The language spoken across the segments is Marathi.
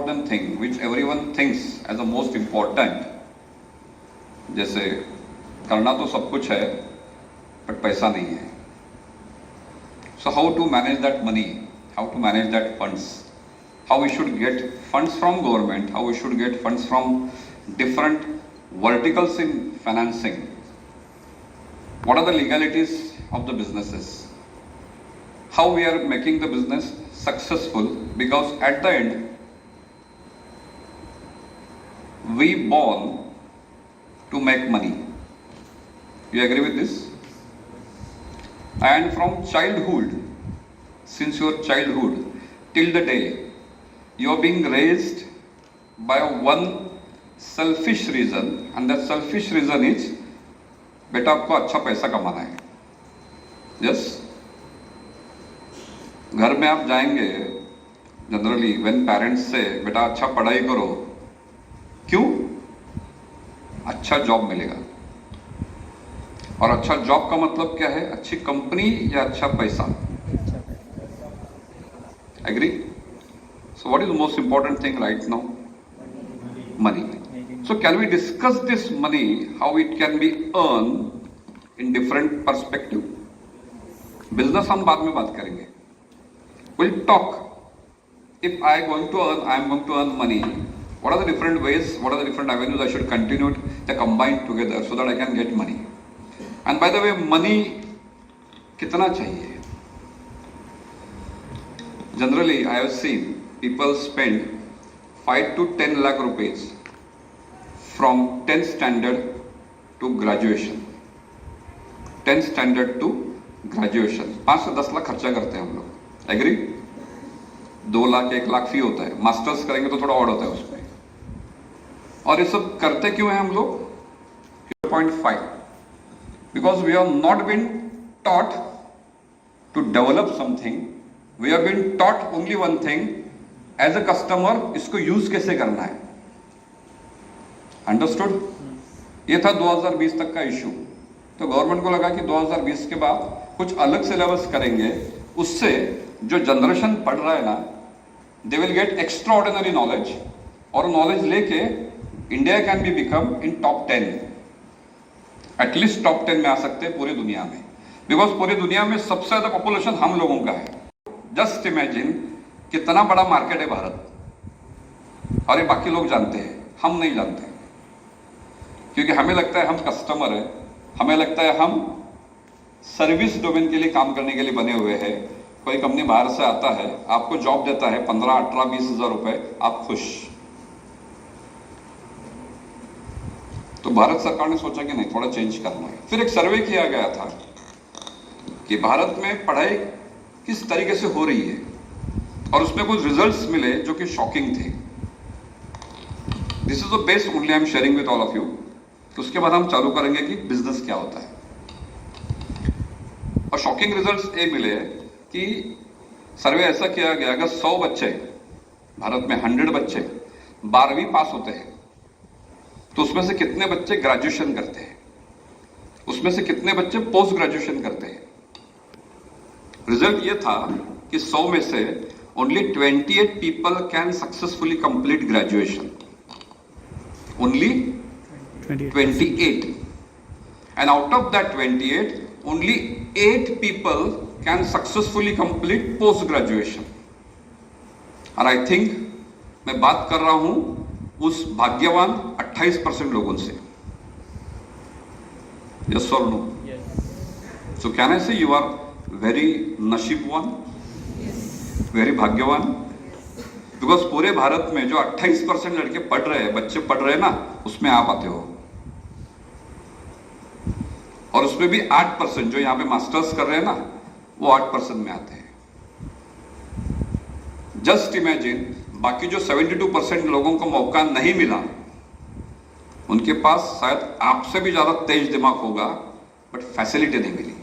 important thing which everyone thinks as the most important, जैसे करना तो सब कुछ है बट पैसा नहीं है. So how to manage that money, how to manage that funds, how we should get funds from government, how we should get funds from different verticals in financing, what are the legalities of the businesses, how we are making the business successful, because at the end we born to make money. You agree with this? And from childhood, since your childhood till the day, you are being raised by one selfish reason, and that selfish reason is बेटा आपको अच्छा पैसा कमाना है. Yes? घर में आप जाएंगे, जनरली व्हेन पेरेंट्स से बेटा अच्छा पढ़ाई करो, क्यों? अच्छा जॉब मिलेगा. और अच्छा जॉब का मतलब क्या है? अच्छी कंपनी या अच्छा पैसा. Agree? So what is the most important thing right now? Money. So can we discuss this money, how it can be earn in different perspective? Business हम बाद में बात करेंगे. We'll talk. If I am going to earn money, what are the different ways, what are the different avenues I should continue to combine together so that I can get money? And by the way, money कितना चाहिए? Generally, I have seen people spend 5 to 10 lakh rupees from 10th standard to graduation. 10th standard to graduation. 5 से 10 लाख खर्चा करते हैं हम लोग. एग्री? 2 लाख 1 लाख फी होता है. मास्टर्स करेंगे तो थोड़ा और होता है उसमें. और ये सब करते क्यों हैं हम लोग? 0.5 because we are not been taught to develop something. We are been taught only one thing, as a customer इसको यूज कैसे करना है. अंडरस्टूड? ये था 2020 तक का इशू. तो गवर्नमेंट को लगा कि 2020 के बाद कुछ अलग सिलेबस करेंगे, उससे जो जनरेशन पढ़ रहा है ना, they will get extra ordinary knowledge, और नॉलेज लेके India can be become in top 10, at least top 10 में आ सकते हैं पूरी दुनिया में. बिकॉज पूरी दुनिया में सबसे ज्यादा पॉपुलेशन हम लोगों का है. जस्ट इमेजिन कितना बड़ा मार्केट है भारत. और ये बाकी लोग जानते हैं, हम नहीं जानते, क्योंकि हमें लगता है हम कस्टमर है, हमें लगता है हम सर्विस डोमेन के लिए काम करने के लिए बने हुए हैं. कोई कंपनी बाहर से आता है, आपको जॉब देता है 15, 18, 20 हजार रुपए, आप खुश. तो भारत सरकार ने सोचा कि नहीं, थोड़ा चेंज करना है. फिर एक सर्वे किया गया था कि भारत में पढ़ाई किस तरीके से हो रही है, और उसमें कुछ रिजल्ट्स मिले जो कि शॉकिंग थे. This is the best only I am sharing with all of you. उसके बाद हम चालू करेंगे कि बिजनेस क्या होता है. और शॉकिंग रिजल्ट्स ये मिले कि सर्वे ऐसा किया गया, अगर 100 बच्चे भारत में 100 बच्चे 12वीं पास होते हैं, तो उसमें से कितने बच्चे ग्रेजुएशन करते हैं, उसमें से कितने बच्चे पोस्ट ग्रेजुएशन करते हैं. रिजल्ट ये था कि 100 में से only 28 people can successfully complete graduation. Only 28. And out of that 28, only 8 people can successfully complete post graduation. और I think मैं बात कर रहा हूं उस भाग्यवान 28% लोगों से. Yes or no? Yes. So can I say you are very नसीबवान? Yes. Very भाग्यवान? बिकॉज पूरे भारत में जो 28% लड़के पढ़ रहे हैं, बच्चे पढ़ रहे हैं ना, उसमें आप आते हो. और उसमें भी 8% जो यहां पे मास्टर्स कर रहे हैं ना, वो 8% में आते हैं. जस्ट इमेजिन, बाकी जो 72% लोगों को मौका नहीं मिला, उनके पास शायद आपसे भी ज्यादा तेज दिमाग होगा, बट फैसिलिटी नहीं मिली,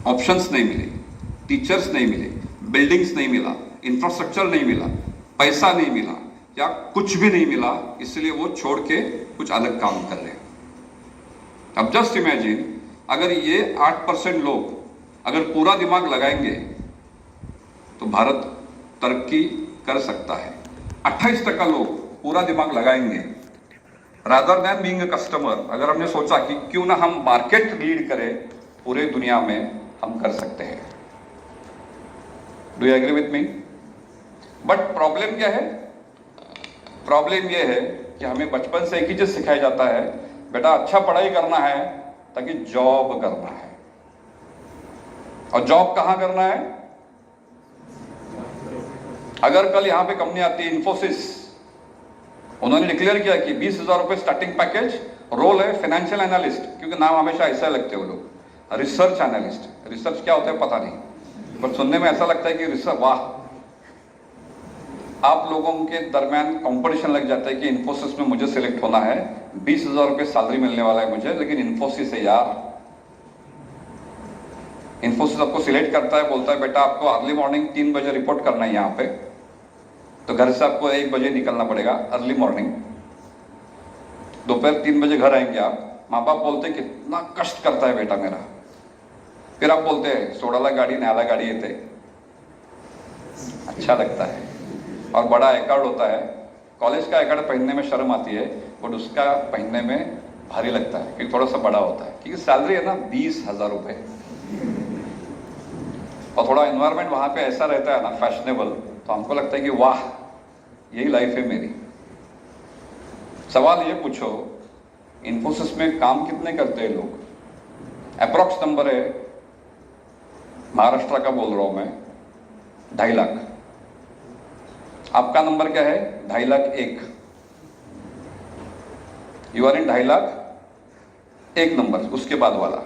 ऑप्शंस नहीं मिले, टीचर्स नहीं मिले, बिल्डिंग्स नहीं मिला, इंफ्रास्ट्रक्चर नहीं मिला, पैसा नहीं मिला, या कुछ भी नहीं मिला, इसलिए वो छोड़ के कुछ अलग काम कर रहे हैं. अब जस्ट इमेजिन, अगर ये 8% लोग अगर पूरा दिमाग लगाएंगे तो भारत तरक्की कर सकता है। 28% लोग पूरा दिमाग लगाएंगे। Rather than being a customer, अगर हमने सोचा कि क्यों ना हम मार्केट लीड करें पूरे दुनिया में, हम कर सकते हैं। Do you agree with me? But problem क्या है? प्रॉब्लम यह है कि हमें बचपन से एक ही चीज सिखाया जाता है, बेटा अच्छा पढ़ाई करना है ताकि जॉब करना है। और जॉब कहां करना है? अगर कल यहां पे कंपनी आती है इन्फोसिस, उन्होंने डिक्लेयर किया कि 20,000 रुपए स्टार्टिंग पैकेज, रोल है फाइनेंशियल एनालिस्ट, क्योंकि नाम हमेशा ऐसा लगते हैं वो लोग, रिसर्च एनालिस्ट। रिसर्च क्या होता है पता नहीं, पर सुनने में ऐसा लगता है कि रिसर्च, वाह। आप लोगों के दरमियान कंपटीशन लग जाता है कि इन्फोसिस में मुझे सिलेक्ट होना है, 20,000 रुपए सैलरी मिलने वाला है मुझे, लेकिन इन्फोसिस है यार। इन्फोसिस आपको सिलेक्ट करता है, बोलता है बेटा आपको अर्ली मॉर्निंग 3 बजे रिपोर्ट करना है यहाँ पे, तो घर से आपको 1 बजे निकलना पड़ेगा अर्ली मॉर्निंग। दोपहर 3 बजे घर आएंगे आप। माँ बाप बोलते कितना कष्ट करता है बेटा मेरा। फिर आप बोलते हैं सोडाला गाड़ी न्याला गाड़ी येते, अच्छा लगता है। और बड़ा आई कार्ड होता है, कॉलेज का आई कार्ड पहनने में शर्म आती है, बट उसका पहनने में भारी लगता है क्योंकि थोड़ा सा बड़ा होता है, क्योंकि सैलरी है ना 20,000 रुपए। और थोड़ा एनवायरमेंट वहां पे ऐसा रहता है ना फैशनेबल, तो हमको लगता है कि वाह यही लाइफ है मेरी। सवाल ये पूछो, इन्फोसिस में काम कितने करते हैं लोग? अप्रॉक्स नंबर है, महाराष्ट्र का बोल रहा हूं मैं, 2.5 लाख। आपका नंबर क्या है? 2.5 lakh 1। You are in 2.5 lakh 1 number, उसके बाद वाला।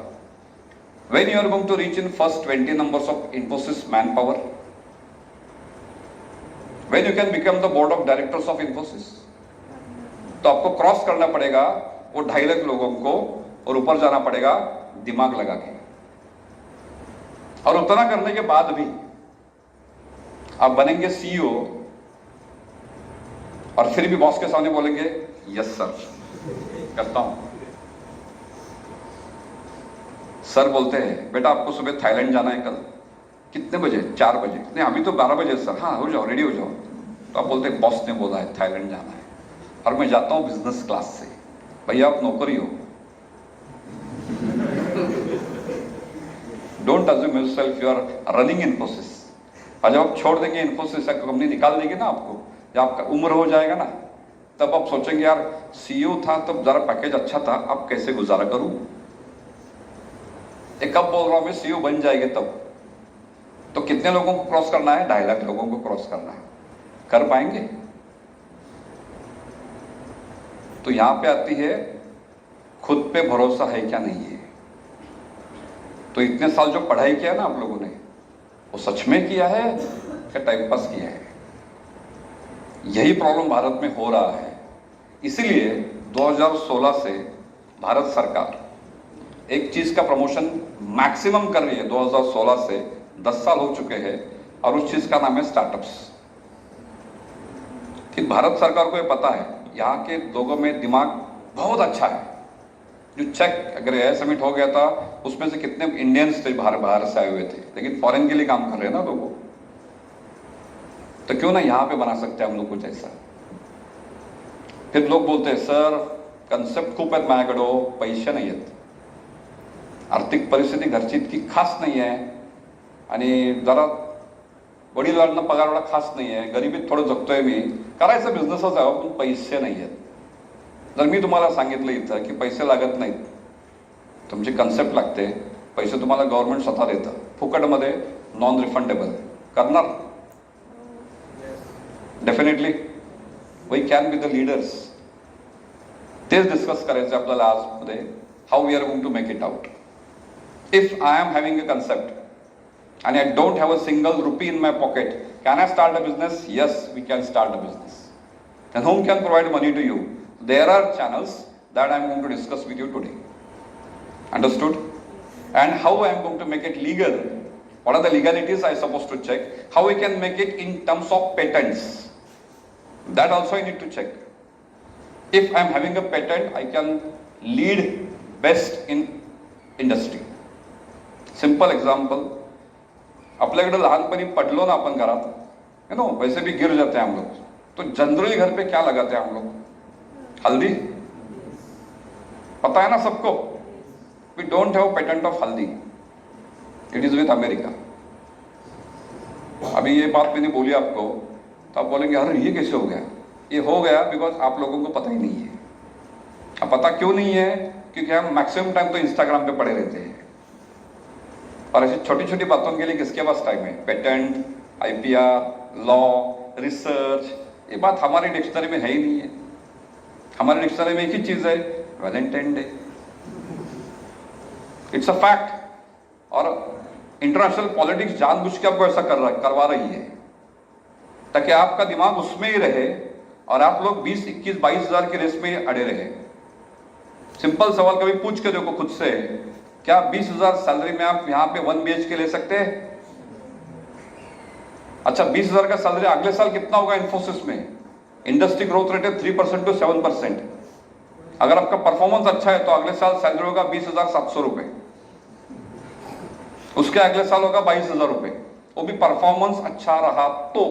When you are going to reach in first 20 numbers of Infosys manpower, when you can become the board of directors of Infosys, तो आपको क्रॉस करना पड़ेगा वो 2.5 लाख लोगों को, और ऊपर जाना पड़ेगा दिमाग लगा के। और उतना करने के बाद भी आप बनेंगे सीईओ, और फिर भी बॉस के सामने बोलेंगे यस सर करता हूं। सर बोलते हैं बेटा आपको सुबह थाईलैंड जाना है कल, कितने बजे? 4 बजे। नहीं अभी तो 12 बजे सर। हाँ हो जाओ, रेडी हो जाओ। तो आप बोलते हैं बॉस ने बोला है थाईलैंड जाना है, और मैं जाता हूं बिजनेस क्लास से। भैया आप नौकरी हो। Don't assume yourself you are running Infosys. और जब आप छोड़ देंगे इन्फोसिस, कंपनी निकाल देगी ना आपको, जब आपका उम्र हो जाएगा ना, तब आप सोचेंगे यार सीईओ था तब जरा पैकेज अच्छा था, अब कैसे गुजारा करूं। कब बोल रहा हूं मैं, सीईओ बन जाएंगे तब। तो कितने लोगों को क्रॉस करना है? 2.5 लाख लोगों को क्रॉस करना है। कर पाएंगे? तो यहां पे आती है खुद पे भरोसा है क्या नहीं है। तो इतने साल जो पढ़ाई किया ना आप लोगों ने, वो सच में किया है क्या टाइम पास किया है? यही प्रॉब्लम भारत में हो रहा है। इसीलिए 2016 से भारत सरकार एक चीज का प्रमोशन मैक्सिमम कर रही है। 2016 से 10 साल हो चुके हैं, और उस चीज का नाम है स्टार्टअप्स। कि भारत सरकार को ये पता है यहाँ के लोगों में दिमाग बहुत अच्छा है। जो चेक अगर एयर समिट हो गया था, उसमें से कितने इंडियंस थे बाहर से आए हुए थे, लेकिन फॉरेन के लिए काम कर रहे हैं ना लोगों। तो क्यों ना यहाँ पे बना सकते हैं हम लोग कुछ ऐसा। फिर लोग बोलते हैं सर कन्सेप्ट खूप आहेत माझ्याकडे, पैसे नाही आहेत, आर्थिक परिस्थिती घरची इतकी खास नाही आहे, आणि जरा वडिलांना पगार एवढा खास नाही आहे, गरिबीत थोडं जगतोय मी, करायचं बिझनेसच आहे पण पैसे नाही आहेत। जर मी तुम्हाला सांगितलं इथं की पैसे लागत नाहीत, तुमची कन्सेप्ट लागते, पैसे तुम्हाला गव्हर्नमेंट स्वतः देतं फुकटमध्ये, नॉन रिफंडेबल, करणार? Definitely we can be the leaders. तेच डिस्कस करायचं आपल्याला आज मध्ये, how we are going to make it out. If I am having a concept and I don't have a single rupee in my pocket, can I start a business? Yes, we can start a business. And whom can provide money to you? There are channels that I am going to discuss with you today. Understood? And how I am going to make it legal. What are the legalities I am supposed to check? How we can make it in terms of patents. That also I need to check. If I am having a patent, I can lead best in industry. Simple example, आपल्याकडे लहानपणी पडलो ना आपण घरात, यू नो, वैसे भी गिर जाते हैं हम लोग। तो जनरली घर पे क्या लगाते हैं हम लोग? हल्दी। पता है ना सबको, we don't have patent of haldi, it is with America. अभी ये बात मैंने बोली आपको तो आप बोलेंगे अरे ये कैसे हो गया? ये हो गया बिकॉज आप लोगों को पता ही नहीं है। अब पता क्यों नहीं है? क्योंकि हम मैक्सिमम टाइम तो इंस्टाग्राम पे पड़े रहते हैं, और ऐसी छोटी छोटी बातों के लिए किसके पास टाइम है? पेटेंट, IPR, लॉ, रिसर्च, ये बात हमारी डिक्शनरी में है ही नहीं है। हमारी डिक्शनरी में एक ही चीज है, Valentine day. It's a fact. और इंटरनेशनल पॉलिटिक्स जानबूझ के आपको ऐसा करवा रही है ताकि आपका दिमाग उसमें ही रहे और आप लोग 20, 21, 22 हजार की रेस में अड़े रहे। सिंपल सवाल कभी पूछ के देखो खुद से, क्या 20,000 सैलरी में आप यहां पे 1 BHK ले सकते हैं? अच्छा, 20,000 का सैलरी अगले साल कितना होगा इन्फोसिस में? इंडस्ट्री ग्रोथ रेट है 3% to 7%। अगर आपका परफॉर्मेंस अच्छा है तो अगले साल सैलरी होगा 20,700 रुपए, उसके अगले साल होगा 22,000 रुपए, वो भी परफॉर्मेंस अच्छा रहा तो।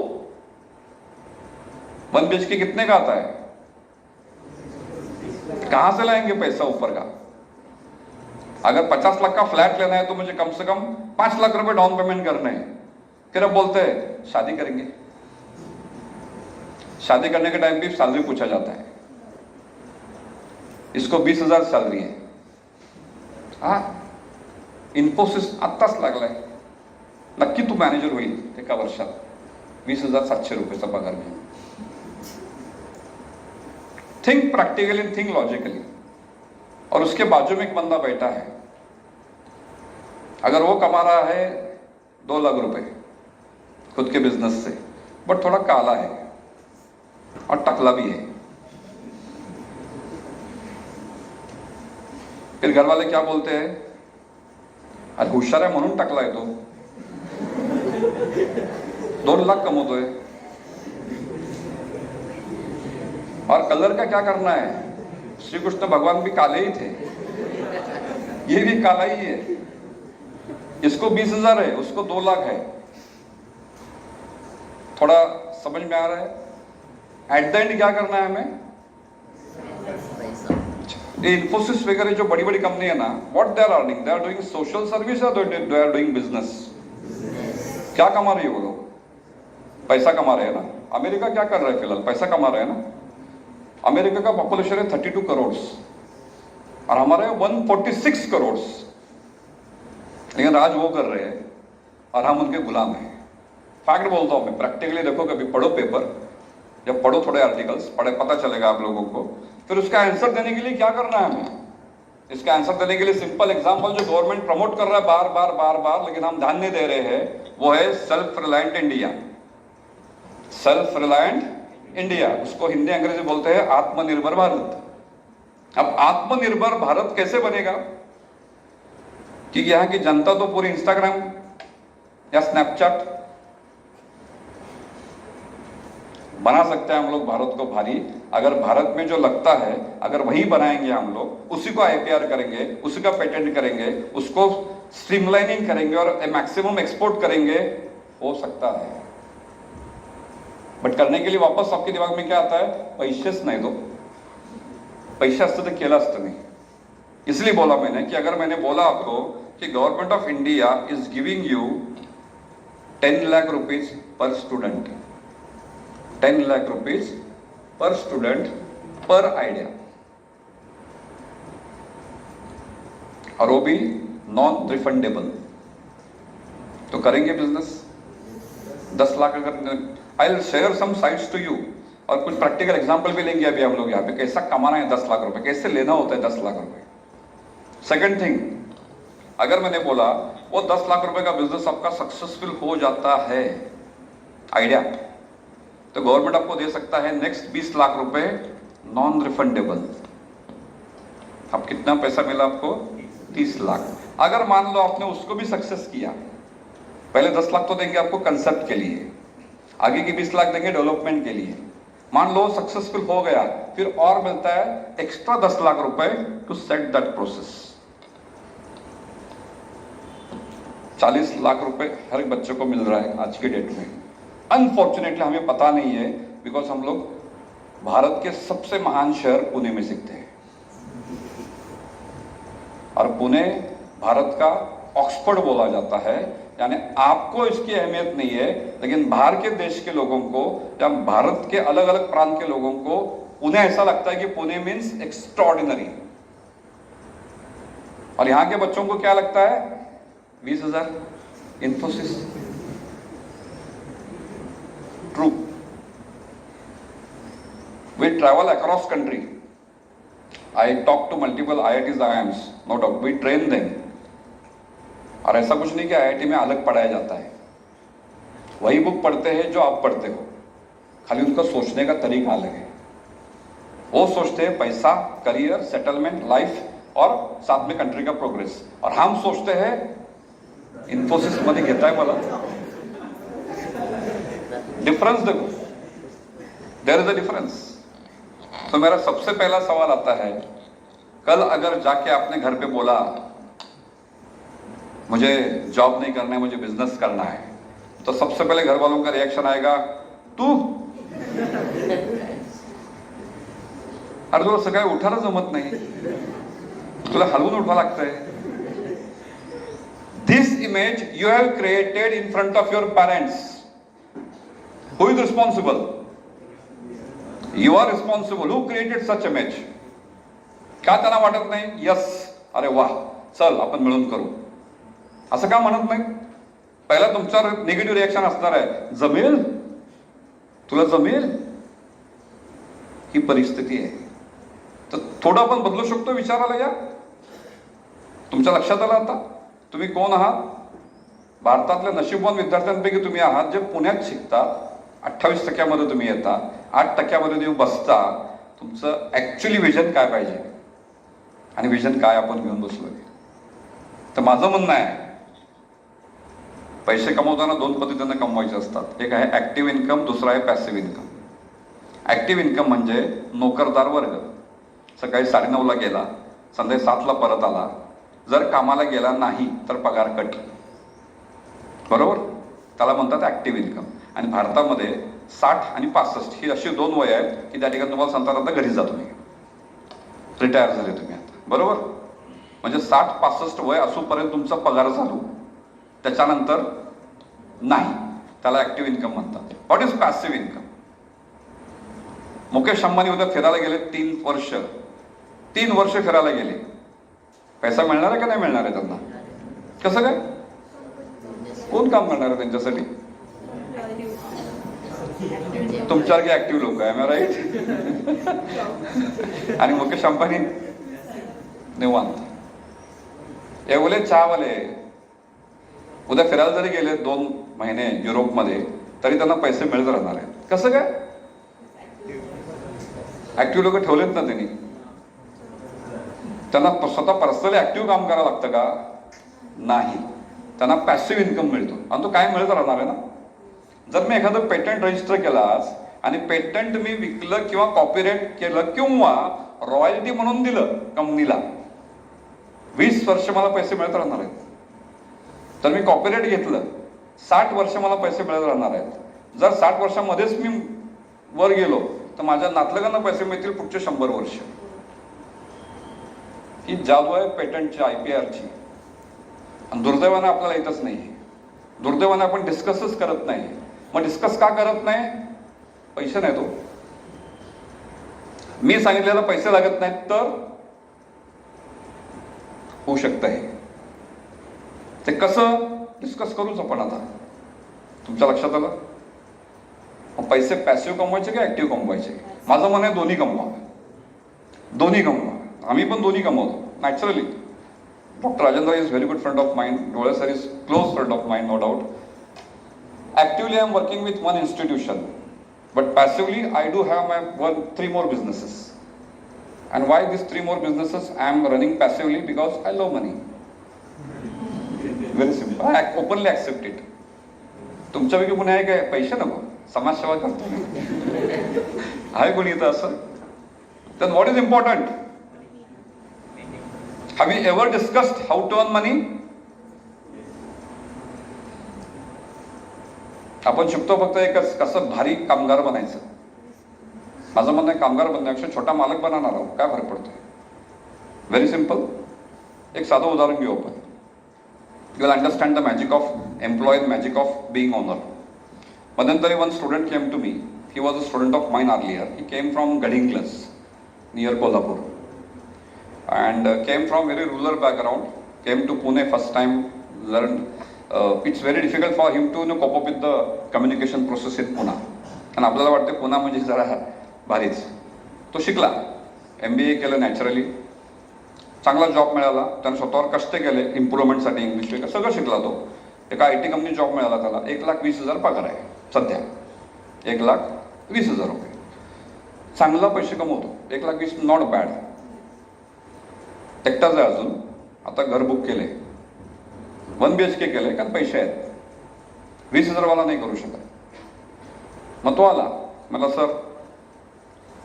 1 BHK कितने का आता है? कहां से लाएंगे पैसा ऊपर का? अगर 50 लाख का फ्लैट लेना है तो मुझे कम से कम 5 लाख रुपए डाउन पेमेंट करने हैं। फिर अब बोलते हैं शादी करेंगे। शादी करने के टाइम भी सैलरी पूछा जाता है, इसको 20,000 सॅलरी आहे, हा इन्फोसिस आत्ताच लागलाय, नक्की तू मॅनेजर होईल एका वर्षात 20,700 रुपयाचा पगार घेऊन। Think practically, think logically. और उसके बाजू में एक बंदा बैठा है, अगर वो कमा रहा है 2 लाख रुपए खुद के बिजनेस से, बट थोड़ा काला है और टकला भी है, फिर घर वाले क्या बोलते हैं? अरे हुशार आहे म्हणून टकला आहे तो, 2 लाख कमवतोय। और कलर का क्या करना है? श्री कृष्ण भगवान भी काले ही थे, ये भी काला ही है। इसको 20,000 है, उसको 2 लाख है। थोड़ा समझ में आ रहा है? एट द एंड क्या करना है हमें? ये इन्फोसिस वगैरह जो बड़ी बड़ी कंपनी है ना, what they are earning? They are doing social service और दे आर डूइंग बिजनेस। क्या कमा रही है वो लोग? पैसा कमा रहे हैं ना। अमेरिका क्या कर रहा है फिलहाल? पैसा कमा रहे हैं ना। अमेरिका का पॉपुलेशन है 32 करोड़ और हमारे 146 करोड़, लेकिन राज वो कर रहे हैं और हम उनके गुलाम हैं। फैक्ट बोलता हूं मैं, प्रैक्टिकली देखो, कभी पढ़ो पेपर, जब पढ़ो थोड़े आर्टिकल्स पढ़े, पता चलेगा आप लोगों को। फिर उसका आंसर देने के लिए क्या करना है हमें? इसका आंसर देने के लिए सिंपल एग्जांपल जो गवर्नमेंट प्रमोट कर रहा है बार बार बार बार, लेकिन हम ध्यान नहीं दे रहे हैं, वो है self reliant India. Self reliant India, उसको हिंदी अंग्रेजी बोलते हैं आत्मनिर्भर भारत। अब आत्मनिर्भर भारत कैसे बनेगा? कि यहां की जनता तो पूरी इंस्टाग्राम या स्नैपचैट बना सकते हैं हम लोग भारत को भारी। अगर भारत में जो लगता है अगर वही बनाएंगे हम लोग, उसी को IPR करेंगे, उसी का पेटेंट करेंगे, उसको स्ट्रीमलाइनिंग करेंगे और मैक्सिमम एक्सपोर्ट करेंगे, हो सकता है। बट करने के लिए वापस आपके दिमाग में क्या आता है? पैसेच नाही दो, पैसे असते तर केलं असतं नाही। इसलिए बोला मैंने कि अगर मैंने बोला आपको कि government of India is giving you 10 lakh rupees per student, 10 lakh rupees per student per idea, और वो भी नॉन रिफंडेबल, तो करेंगे बिजनेस। 10 लाख अगर I will share some sites to you, और कुछ प्रैक्टिकल एग्जांपल भी लेंगे अभी हम लोग यहाँ पे, कैसा कमाना है 10 लाख रुपए, कैसे लेना होता है 10 लाख रुपए। सेकंड थिंग, अगर मैंने बोला वो 10 लाख रुपए का बिजनेस आपका सक्सेसफुल हो जाता है आइडिया, तो गवर्नमेंट आपको दे सकता है नेक्स्ट 20 लाख रुपए नॉन रिफंडेबल। अब कितना पैसा मिला आपको? 30 लाख। अगर मान लो आपने उसको भी सक्सेस किया, पहले 10 लाख तो देंगे आपको कंसेप्ट के लिए, आगे की 20 लाख देंगे डेवलपमेंट के लिए। मान लो सक्सेसफुल हो गया, फिर और मिलता है एक्स्ट्रा 10 लाख रुपए to set that process. 40 lakh रुपए हर एक बच्चे को मिल रहा है आज के डेट में, अनफॉर्चुनेटली हमें पता नहीं है, बिकॉज हम लोग भारत के सबसे महान शहर पुणे में सीखते हैं, और पुणे भारत का ऑक्सफोर्ड बोला जाता है। यानी आपको इसकी अहमियत नहीं है, लेकिन बाहर के देश के लोगों को या भारत के अलग अलग प्रांत के लोगों को पुणे ऐसा लगता है कि पुणे मीन्स एक्स्ट्रॉर्डिनरी। और यहां के बच्चों को क्या लगता है? 20,000 Infosys. True, we travel across country, I talk to multiple IITs, IIMs, no doubt, we train them. और ऐसा कुछ नहीं कि IIT में अलग पढ़ाया जाता है, वही बुक पढ़ते हैं जो आप पढ़ते हो, खाली उनका सोचने का तरीका अलग है। वो सोचते हैं पैसा, करियर, सेटलमेंट, लाइफ और साथ में कंट्री का प्रोग्रेस, और हम सोचते हैं इन्फोसिस मध्ये घेताय मला। डिफरेंस देखो, देयर इज अ डिफरेंस। तो मेरा सबसे पहला सवाल आता है, कल अगर जाके आपने घर पे बोला मुझे जॉब नहीं करना है, मुझे बिजनेस करना है, तो सबसे पहले घर वालों का रिएक्शन आएगा, तू अरे तुला सकाळी उठायला जमत नाही, तुला हलवून उठवा लागतंय। This image you have created in front of your parents. Who is responsible? You are responsible. Who created such image? का त्यांना वाटत नाही, यस अरे वाह चल आपण मिळून करू, असं का म्हणत नाही? पहिला तुमच्यावर निगेटिव्ह रिएक्शन असणार आहे, जमेल, तुला जमेल? ही परिस्थिती आहे। तर थोडं आपण बदलू शकतो विचाराला या। तुमच्या लक्षात आलं आता तुम्ही कोण आहात? भारतातल्या नशीबवान विद्यार्थ्यांपैकी तुम्ही आहात जे पुण्यात शिकतात, 28% तुम्ही येता, 8% तुम्ही बसता। तुमचं ऍक्च्युअली विजन काय पाहिजे आणि विजन काय आपण घेऊन बसलोय? तर माझं म्हणणं आहे, पैसे कमवताना दोन पद्धतीने कमवायचे असतात। एक आहे ऍक्टिव्ह इन्कम, दुसरा आहे पॅसिव्ह इन्कम। ऍक्टिव्ह इन्कम म्हणजे नोकरदार वर्ग, सकाळी 9:30ला गेला, संध्याकाळी 7ला परत आला, जर कामाला गेला नाही तर पगार कट, बरोबर? त्याला म्हणतात ऍक्टिव्ह इन्कम। आणि भारतामध्ये 60 आणि 65 ही अशी दोन वय आहेत की त्या ठिकाणी तुम्हाला सांगतात आता घरी जा, तुम्ही रिटायर झाले तुम्ही आता, बरोबर? म्हणजे 60-65 वय असूपर्यंत तुमचा पगार चालू, त्याच्यानंतर नाही, त्याला ऍक्टिव्ह इन्कम म्हणतात। What is passive income? Mukesh Ambani उद्या फिरायला गेले 3 वर्ष फिरायला गेले, पैसा मिळणार आहे का नाही मिळणार आहे त्यांना? कसं काय? कोण काम करणार आहे त्यांच्यासाठी? तुमच्यासारखे ऍक्टिव्ह लोक आहे, मी राईट? आणि मुकेश अंबानी निवांत, एवढे चहावाले उद्या फिरायला जरी गेले 2 महिने युरोपमध्ये, तरी त्यांना पैसे मिळत राहणार आहेत। कसं काय? ऍक्टिव्ह लोक ठेवलेत ना त्यांनी, त्यांना स्वतः पर्सनली ऍक्टिव्ह काम करावं लागतं का? नाही, त्यांना पॅसिव्ह इन्कम मिळतो, आणि तो काय मिळत राहणार आहे ना। जर मी एखादं पेटंट रजिस्टर केलास आणि पेटंट मी विकलं किंवा कॉपीराइट केलं किंवा रॉयल्टी म्हणून दिलं कंपनीला, 20 वर्ष मला पैसे मिळत राहणार आहेत। तर मी कॉपीराइट घेतलं, 60 वर्ष मला पैसे मिळत राहणार आहेत। जर 60 वर्षामध्येच मी वर गेलो तर माझ्या नातलगांना पैसे मिळतील पुढचे 100 वर्ष। ही जादू आहे पेटंटची, IPRची। आणि दुर्दैवाने आपल्याला येतच नाही, दुर्दैवाने आपण डिस्कसच करत नाही। मग डिस्कस का करत नाही? पैसे नाही, तो मी सांगितलेलं पैसे लागत नाहीत तर होऊ शकतं हे। ते कसं डिस्कस करूच आपण आता, तुमच्या लक्षात आलं? पैसे पॅसिव्ह कमवायचे का ऍक्टिव्ह कमवायचे? माझं म्हणणं आहे दोन्ही कमवा, दोन्ही कमवा। आम्ही पण दोन्ही कमवतो naturally. Doctor Rajendra is very good friend of mind, Dole sir is close friend of mind, no doubt. Actively I am working with one institution, but passively I do have my 3 more businesses. And why these 3 more businesses I am running passively? Because I love money. Very simple. I openly accept it. तुमच्यापैकी कोणी आहे काय पैसे नको, समाजसेवा करतो आहे कोणी इथं असं? Then what is important? Have you ever discussed how to earn money? आपण शिकतो फक्त एकच, कसं भारी कामगार बनायचं. माझं म्हणणं आहे कामगार बनण्यापेक्षा छोटा मालक बनणार आहोत, काय फरक पडतोय? Very simple. एक साधं उदाहरण घेऊ आपण. You will understand the magic of employ, magic of being owner. मध्यंतरी one student came to me. He was a student of mine earlier. He came from Gadhinglaj near Kolhapur and came from very rural background, came to Pune first time, learned it's very difficult for him to cope up with the communication process in Pune. आणि आपल्याला वाटतं पुणे म्हणजे जरा भारीच. तो शिकला, MBA केलं नॅचरली, चांगला जॉब मिळाला, त्याने स्वतःवर कष्ट केले इम्प्रुव्हमेंटसाठी, इंग्लिश वगैरे सगळं शिकला. तो एका IT कंपनी जॉब मिळाला त्याला. 1,20,000 पगार आहे सध्या. 1,20,000 रुपये, चांगला पैसे कमवतो. 1,20,000 नॉट बॅड. एकटाच आहे अजून. आता घर बुक केले, 1 BHK केले, कारण पैसे आहेत. 20,000 वाला नाही करू शकत. मग तो आला, मला सर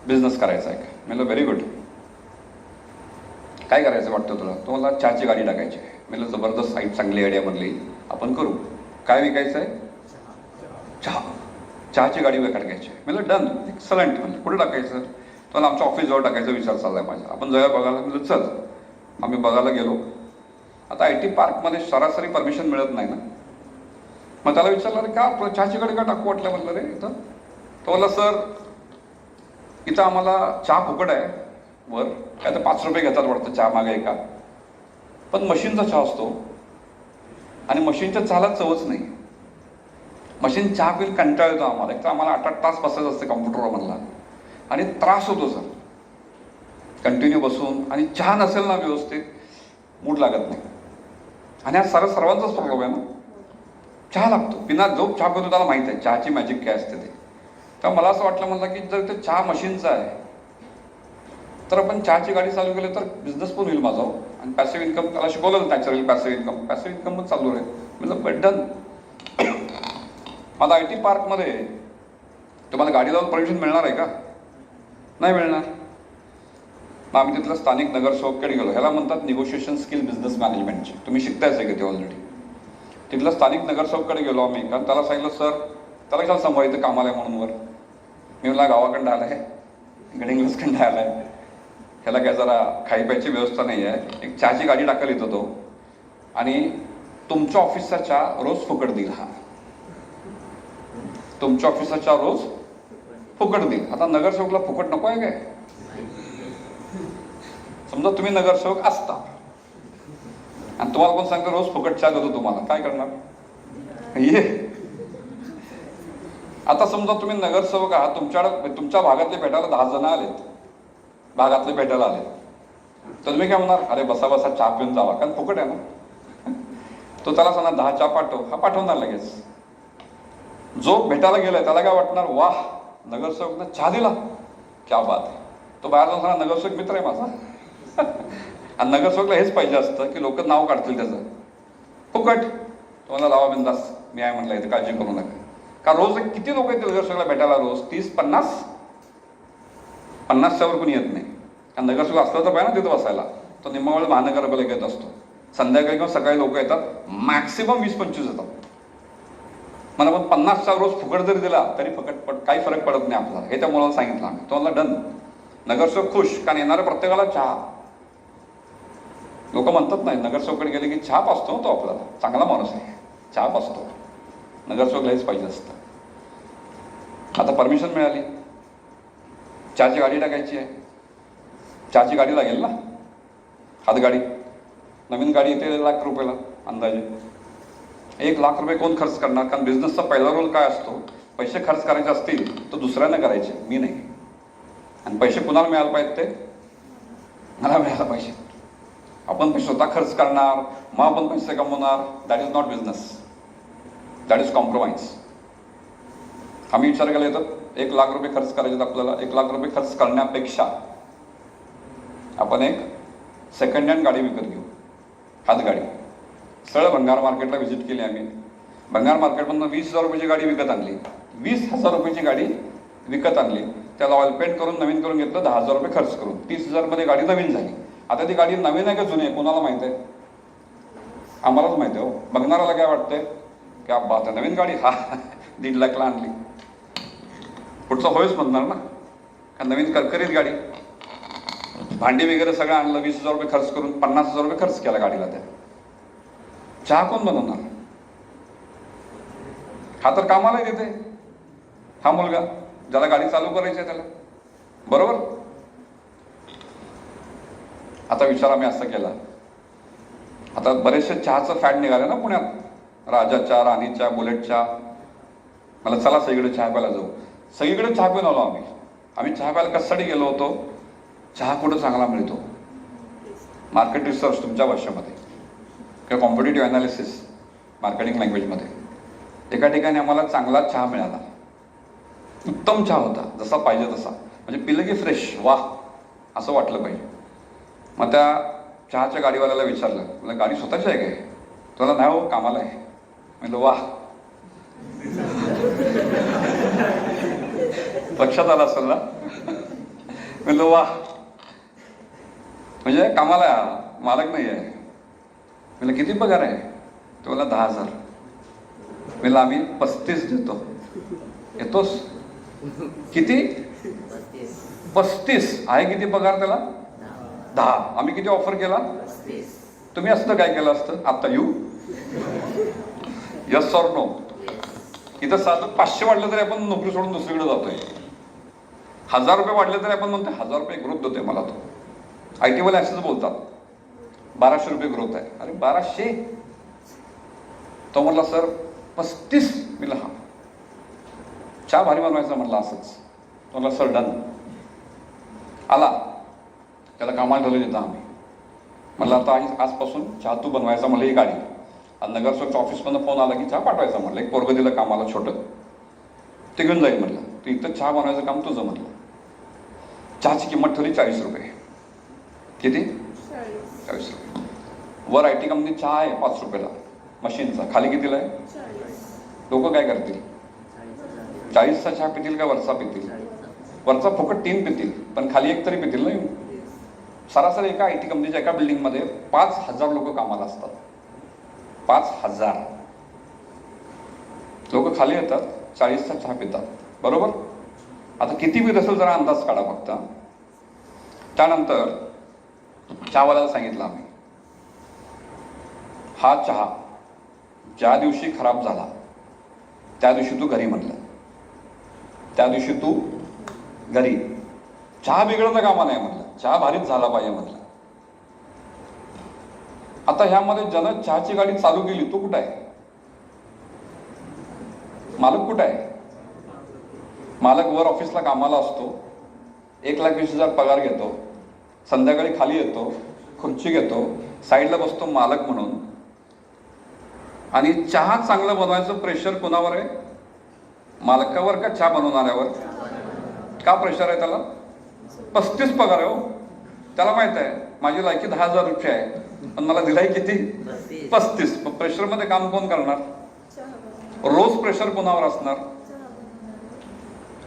बिझनेस करायचा आहे का? म्हणलं व्हेरी गुड. काय करायचं वाटतं तुला? तो मला चहाची गाडी टाकायची आहे. म्हणलं जबरदस्त साईट, चांगली आयडिया बनली, आपण करू. काय विकायचं आहे? चहा. चहाची गाडी टाकायची आहे. म्हणलं डन, एक्सलंट. म्हणलं कुठे टाकायचं? तुम्हाला आमच्या ऑफिसजवळ टाकायचा विचार चालला आहे माझा. आपण जाऊया बघायला. म्हणलं चल. आम्ही बघायला गेलो. आता IT पार्कमध्ये सरासरी परमिशन मिळत नाही ना. मग त्याला विचारलं, अरे का चहाची गाडी का टाकू वाटलं? म्हणलं रे इथं. तो म्हणला सर इथं आम्हाला चहा फुकट आहे वर, काय तर 5 रुपये घेतात वाटतं चहा मागे एका. पण मशीनचा चहा असतो आणि मशीनच्या चहाला चवच नाही. मशीन चहा पिल कंटाळ येतो आम्हाला. एक तर आम्हाला 8-8 तास बसायचं असतं कम्प्युटरवर म्हणला, आणि त्रास होतो सर कंटिन्यू बसून. आणि चहा नसेल ना व्यवस्थित, मूड लागत नाही. आणि हा सर्वांचाच प्रॉब्लेम आहे ना. चहा लागतो. बिना जो चहा पितो त्याला माहीत आहे चहाची मॅजिक काय असते ते. तर मला असं वाटलं म्हणलं की जर ते चहा मशीनचा आहे तर आपण चहाची गाडी चालू केली तर बिझनेस पण होईल माझा. आणि पॅसिव्ह इन्कम त्याला शिकवलं नॅचरली. पॅसिव्ह इन्कम चालू आहे. म्हणजे बड्डन. माझा IT पार्कमध्ये तुम्हाला गाडी लावून परमिशन मिळणार आहे का? नाही मिळणार. मग आम्ही तिथलं स्थानिक नगरसेवककडे गेलो. ह्याला म्हणतात निगोशिएशन स्किल बिझनेस मॅनेजमेंटचे. तुम्ही शिकतायच आहे का ते ऑलरेडी? तिथलं स्थानिक नगरसेवककडे गेलो आम्ही. कारण त्याला सांगितलं सर त्याला कशाला संभवायचं कामाला आहे म्हणून वर. मी मला गावाकडं आला आहे, गडिंग्लजकडं आला आहे, ह्याला काय जरा खाई प्यायची व्यवस्था नाही आहे. एक चहाची गाडी टाकायला येतो तो, आणि तुमच्या ऑफिसचा चहा रोज फुकट देईल. हा तुमच्या ऑफिसचा चहा रोज फुकट देईल. आता नगरसेवकला फुकट नको आहे काय? समजा तुम्ही नगरसेवक असता आणि तुम्हाला कोण सांगतो रोज फुकट चहा देतो तुम्हाला, काय करणार? ये आता समजा तुम्ही नगरसेवक आहात, तुमच्याकडे तुमच्या भागातले भेटायला 10 जण आलेत, भागातले भेटायला आले, तर तुम्ही काय म्हणणार? अरे बसा बसा चहा पिऊन जावा, कारण फुकट आहे ना. तो त्याला सांगणार 10 चहा पाठव. हा पाठवणार लगेच. जो भेटायला गेलाय त्याला काय वाटणार? वाह, नगरसेवकनं चहा दिला, क्या बात आहे. तो बाहेर जाऊन सांगणार नगरसेवक मित्र आहे माझा. आणि नगरसेवकला हेच पाहिजे असतं की लोक नाव काढतील त्याचं. फुकट तुम्हाला लावा बिंदास, मी आहे म्हटलं इथे, काळजी करू नका. का रोज किती लोक येतील नगरसेवकला भेटायला? रोज 30-50. 50च्या वर कोणी येत नाही. आणि नगरसेवक असलं तर पाहिजे ना तिथं बसायला. तो निम्मा वेळ महानगरपालिका येत असतो. संध्याकाळी किंवा सकाळी लोक येतात, मॅक्सिमम 20-25 येतात. मला पण 50चा रोज फुकट जरी दिला तरी काही फरक पडत नाही आपल्याला. हे त्या मुलाला सांगितलं आम्ही. तो मला डन. नगरसेवक खुश, कारण येणाऱ्या प्रत्येकाला चहा. लोक म्हणतात नाही नगरसेवकडे गेले की चहा पाचतो तो आपल्याला, चांगला माणूस आहे, चहा पाचतो. नगरसेवकला हेच पाहिजे असतं. आता परमिशन मिळाली, चहाची गाडी टाकायची आहे. चहाची गाडी लागेल ना, हातगाडी. नवीन गाडी येते 1 लाख रुपयाला अंदाजे. 1 लाख रुपये कोण खर्च करणार? कारण बिझनेसचा पहिला रोल काय असतो? पैसे खर्च करायचे असतील तर दुसऱ्यांना करायचे, मी नाही. आणि पैसे कुणाला मिळायला पाहिजेत? ते मला मिळायला पाहिजे. आपण स्वतः खर्च करणार, मग आपण पैसे कमवणार. That is not business, that is compromise. आम्ही विचार केला येतात 1 लाख रुपये खर्च करायचे आपल्याला. 1 लाख रुपये खर्च करण्यापेक्षा आपण एक सेकंड हँड गाडी विकत घेऊ, हातगाडी. सरळ भंगार मार्केटला व्हिजिट केली आम्ही. भंगार मार्केटमधून 20,000 रुपयाची गाडी विकत आणली. 20,000 रुपयाची गाडी विकत आणली. त्याला ऑइल पेंट करून नवीन करून घेतलं, 10,000 रुपये खर्च करून 30,000 मध्ये गाडी नवीन झाली. आता ती गाडी नवीन आहे का जुनी आहे कोणाला माहित आहे? आम्हालाच माहिती आहे हो. बघणाऱ्याला काय वाटतंय? क्या बात आहे, नवीन गाडी. हा 1,50,000ला आणली. पुढचा होयच म्हणणार ना, का नवीन करकरीत गाडी, भांडी वगैरे सगळं आणलं, 20,000 रुपये खर्च करून 50,000 रुपये खर्च केला गाडीला. त्या चहा कोण बनवणार? हा तर कामाला येते, हा मुलगा ज्याला गाडी चालू करायची आहे त्याला, बरोबर. आता विचार आम्ही असा केला, आता बरेचसे चहाचं फॅड निघालं ना पुण्यात, राजाच्या, राणीच्या, बुलेटच्या. मला चला सगळीकडे चहा प्यायला जाऊ. सगळीकडे चहा पिऊन आलो आम्ही. आम्ही चहा प्यायला कशासाठी गेलो होतो? चहा कुठं चांगला मिळतो, मार्केट रिसर्च तुमच्या भाषेमध्ये किंवा कॉम्पिटिटिव्ह अनालिसिस मार्केटिंग लँग्वेजमध्ये. एका ठिकाणी आम्हाला चांगला चहा मिळाला, उत्तम चहा होता, जसा पाहिजे तसा, म्हणजे पिलं की फ्रेश, वाह असं वाटलं पाहिजे. मग त्या चहाच्या गाडीवाल्याला विचारलं, मला गाडी स्वतःची आहे काय? तुला नाही हो, कामाला आहे. म्हणलं वाह, लक्षात आलं असेल ना. म्हणलं वाह, म्हणजे कामाला आहे, मालक नाही आहे. म्हणलं किती पगार आहे? तो मला 10,000. म्हणलं आम्ही 35 देतो. येतोस? किती? 35 आहे. किती पगार त्याला? 10. आम्ही किती ऑफर केला? तुम्ही असतं काय केलं असतं? आता येऊ, यस ऑर नो? इथं साधं 500 वाढलं तरी आपण नोकरी सोडून दुसरीकडे जातोय. 1,000 रुपये वाढले तरी आपण म्हणतो 1,000 रुपये ग्रोथ देतोय मला. तो IT वाले असेच बोलतात, 1,200 रुपये ग्रोथ आहे. अरे 1,200? तो म्हटला सर 35. मी हा चहा भारी बनवायचा म्हटलं असंच. तो म्हटला सर डन. आला, त्याला कामाला ठेवलं देतं आम्ही. म्हटलं आता आजपासून चहा तू बनवायचा. म्हणलं ही गाडी. आणि नगरसेवकच्या ऑफिसमधून फोन आला की चहा पाठवायचा. म्हटलं एक पोरगं दिलं कामाला छोटं, ते घेऊन जाईल. म्हटलं तू इथं चहा बनवायचं काम तुझं. म्हटलं चहाची किंमत ठेवली 40 रुपये. किती? 40 रुपये. वर IT कंपनी चहा आहे 5 रुपयाला मशीनचा, खाली कितीला आहे? लोक काय करतील? 40चा चहा पितील का वरचा पितील? वरचा फुकट 3 पितील, पण खाली 1 तरी पितील नाही. सरासरी एका IT कंपनीच्या एका बिल्डिंगमध्ये 5,000 लोक कामाला असतात. 5,000 लोक खाली येतात, 40चा चहा पितात, बरोबर. आता किती पित असेल जरा अंदाज काढा फक्त. त्यानंतर चहावाल्याला सांगितलं आम्ही, हा चहा ज्या दिवशी खराब झाला त्या दिवशी तू घरी. म्हटलं त्या दिवशी तू घरी. चहा बिघडता कामा नाही. म्हटलं चहा भारीच झाला पाहिजे. म्हटलं आता ह्यामध्ये ज्यानं चहाची गाडी चालू केली तो कुठं आहे? मालक कुठं आहे? मालक वर ऑफिसला कामाला असतो, 1,20,000 पगार घेतो, संध्याकाळी खाली येतो, खुर्ची घेतो, साईडला बसतो मालक म्हणून. आणि चहा चांगलं बनवायचं प्रेशर कोणावर आहे? मालकावर का चहा बनवणाऱ्यावर? का प्रेशर आहे त्याला? 35 पगार आहे हो. त्याला माहित आहे माझी लायकी 10,000 रुपये आहे, पण मला दिलाय किती? 35. मग प्रेशरमध्ये काम कोण करणार? रोज प्रेशर कोणावर असणार?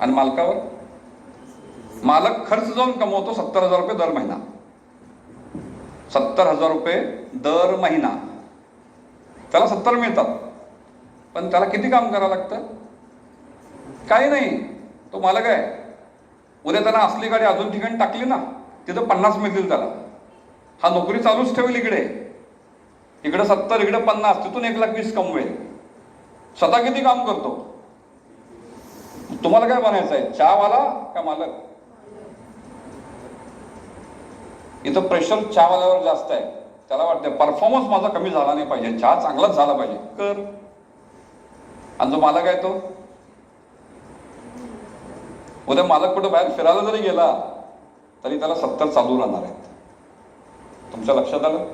आणि मालकावर. मालक खर्च जाऊन कमवतो 70,000 रुपये दर महिना. 70,000 रुपये दर महिना. त्याला 70 मिळतात, पण त्याला किती काम करावं लागतं? काही नाही. तो मालक आहे. उद्या त्यांना असली गाडी अजून ठिकाणी टाकली ना, तिथं 50 मिळतील त्याला. हा नोकरी चालूच ठेवेल. इकडे 70, इकडे 50, तिथून 1,20,000 कमवेल. स्वतः किती काम करतो? तुम्हाला काय बनायचं आहे, चहावाला का मालक? इथं प्रेशर चहावाल्यावर जास्त आहे. त्याला वाटतं परफॉर्मन्स माझा कमी झाला नाही पाहिजे, चहा चांगलाच झाला पाहिजे, कर. आणि जो मालक आहे तो उद्या मालक कुठं बाहेर फिरायला जरी गेला तरी त्याला 70 चालू राहणार आहेत. तुमच्या लक्षात आलं?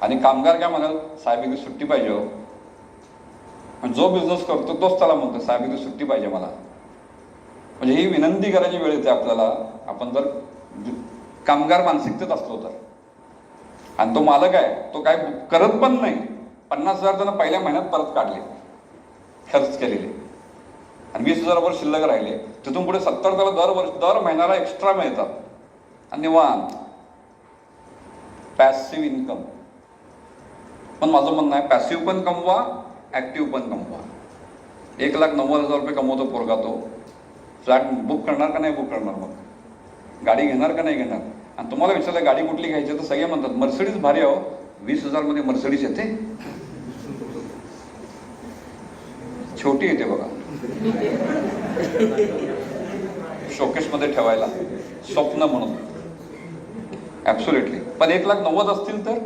आणि कामगार काय म्हणाल? साहेब इथे सुट्टी पाहिजे हो. जो बिझनेस करतो तोच त्याला म्हणतो साहेब इथे सुट्टी पाहिजे मला. म्हणजे ही विनंती करायची वेळ येते आपल्याला, आपण जर कामगार मानसिकतेत असलो तर. आणि तो मालक आहे तो काय करत पण नाही. 50,000 त्यानं पहिल्या महिन्यात परत काढले खर्च केलेले, आणि 20,000 वर शिल्लक राहिले. तिथून पुढे 70 त्याला दर महिन्याला एक्स्ट्रा मिळतात. आणि निवांत पॅसिव्ह इन्कम. पण माझं म्हणणं आहे पॅसिव्ह पण कमवा, ऍक्टिव्ह पण कमवा. 1,90,000 रुपये कमवतो पोरगा, तो फ्लॅट बुक करणार का नाही बुक करणार, मग गाडी घेणार का नाही घेणार. आणि तुम्हाला विचारलं गाडी कुठली घ्यायची तर सगळे म्हणतात मर्सिडीज भारी आहो. 20,000 मध्ये मर्सिडीज येते, छोटी येते बघा, शोकेस मध्ये ठेवायला, स्वप्न म्हणून. ऍब्सोल्युटली. पण 1,90,000 असतील तर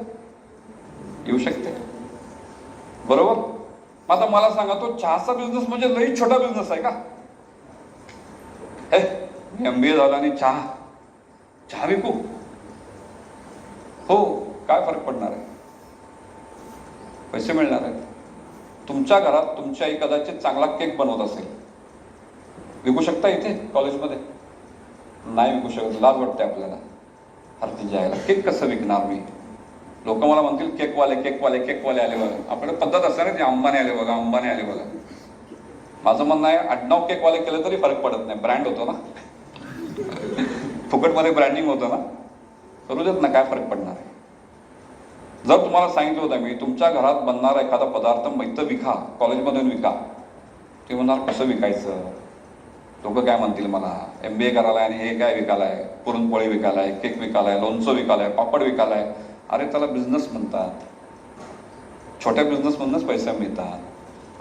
येऊ शकते, बरोबर. आता मला सांगा, तो चहाचा बिझनेस म्हणजे लई छोटा बिझनेस आहे का. MBA झाला आणि चहा विकू, हो काय फरक पडणार आहे, पैसे मिळणार आहेत. तुमच्या घरात तुमची आई कदाचित चांगला केक बनवत असेल, विकू शकता इथे कॉलेजमध्ये, नाही विकू शकत. लाज वाटते आपल्याला, अरे तिच्या आईला केक कसं विकणार मी. लोक मला म्हणतील केकवाले आले बघा. आपल्याकडे पद्धत असते ना, ते अंबाने आले बघा. माझं म्हणणं आहे, आडनाव केकवाले केलं तरी फरक पडत नाही, ब्रँड होतो ना, फुकटमध्ये ब्रँडिंग होतं ना, करू देत ना, काय फरक पडणार आहे. जर तुम्हाला सांगितलं होतं मी तुमच्या घरात बनणारा एखादा पदार्थ इथं विका, कॉलेजमधून विका, ते म्हणणार कसं विकायचं, लोक काय म्हणतील मला, MBA करायलाय आणि हे काय विकायलाय, पुरणपोळी विकायलाय, केक विकायलाय, लोणचं विकायलाय, पापड विकायलाय. अरे त्याला बिझनेस म्हणतात, छोट्या बिझनेस मधूनच पैसे मिळतात.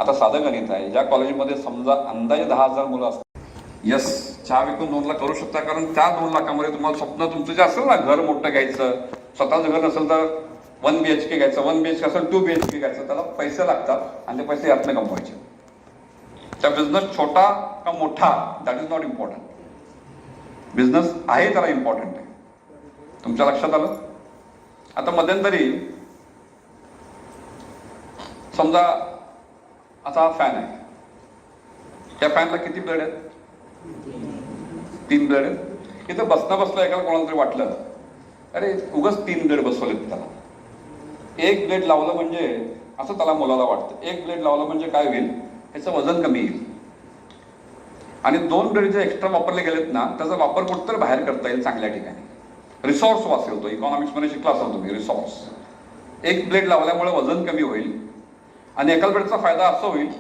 आता साधं गणित आहे, ज्या कॉलेजमध्ये समजा अंदाजे 10,000 मुलं असतात, यस चहा विकून 2 लाख करू शकता, कारण त्या 2 लाखामध्ये तुम्हाला स्वप्न तुमचं जे असेल ना, घर मोठं घ्यायचं, स्वतःचं घर नसेल तर 1 BHK घ्यायचं, 1 BHK असेल 2 BHK घ्यायचं, त्याला पैसे लागतात आणि ते पैसे यातनं कमवायचे. त्या बिझनेस छोटा का मोठा that is not important, business आहे त्याला इम्पॉर्टंट आहे. तुमच्या लक्षात आलं. आता मध्यंतरी समजा आता हा फॅन आहे, या फॅनला किती ब्लेड आहेत, 3 ब्लेड आहेत. इथं बसता एकाला कोणाला तरी वाटलं अरे उगाच 3 ब्लेड बसवलेत त्याला, 1 ब्लेड लावलं म्हणजे असं त्याला मुलाला वाटतं, 1 ब्लेड लावलं म्हणजे काय होईल, ह्याचं वजन कमी येईल. आणि 2 ब्लेड जे एक्स्ट्रा वापरले गेलेत ना, त्याचा वापर कुठंतरी बाहेर करता येईल चांगल्या ठिकाणी, रिसोर्स वाचेल. तो इकॉनॉमिक्स मध्ये शिकला असाल तुम्ही, रिसोर्स. 1 ब्लेड लावल्यामुळे वजन कमी होईल आणि एका ब्लेडचा फायदा असा होईल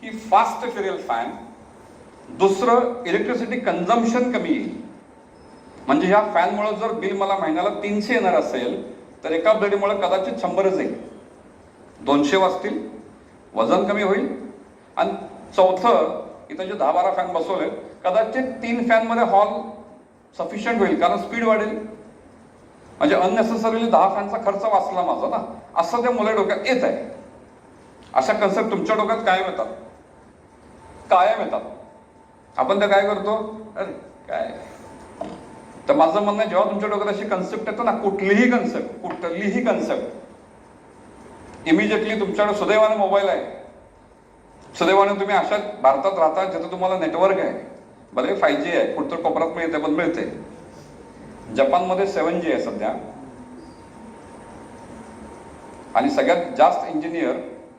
की फास्ट फिरेल फॅन. दुसरं, इलेक्ट्रिसिटी कन्झम्पशन कमी येईल. म्हणजे ह्या फॅनमुळे जर बिल मला महिन्याला 300 येणार असेल तर एका ब्लेडमुळे कदाचित 100च येईल, 200 वाचतील, वजन कमी होईल. आणि चौथं, इथं जे 10-12 फॅन बसवले, कदाचित 3 फॅन मध्ये हॉल सफिशियंट होईल, कारण स्पीड वाढेल. म्हणजे अननेसेसरीली 10 फॅनचा खर्च वाचला माझा ना, असं त्या मुलं डोक्यात येत आहे. अशा कन्सेप्ट तुमच्या डोक्यात कायम येतात. आपण त्या काय करतो, अरे काय. तर माझं म्हणणं आहे, जेव्हा तुमच्या डोक्यात अशी कन्सेप्ट येतो ना, कुठलीही कन्सेप्ट इमिजिएटली तुमच्याकडे सुदैवाने मोबाईल आहे, सुदैवाने तुम्ही अशा भारतात राहता जिथे तुम्हाला नेटवर्क आहे, भले 5G आहे, कुठतर कोपऱ्यात मिळते पण मिळते. जपानमध्ये 7G आहे सध्या, आणि सगळ्यात जास्त इंजिनियर,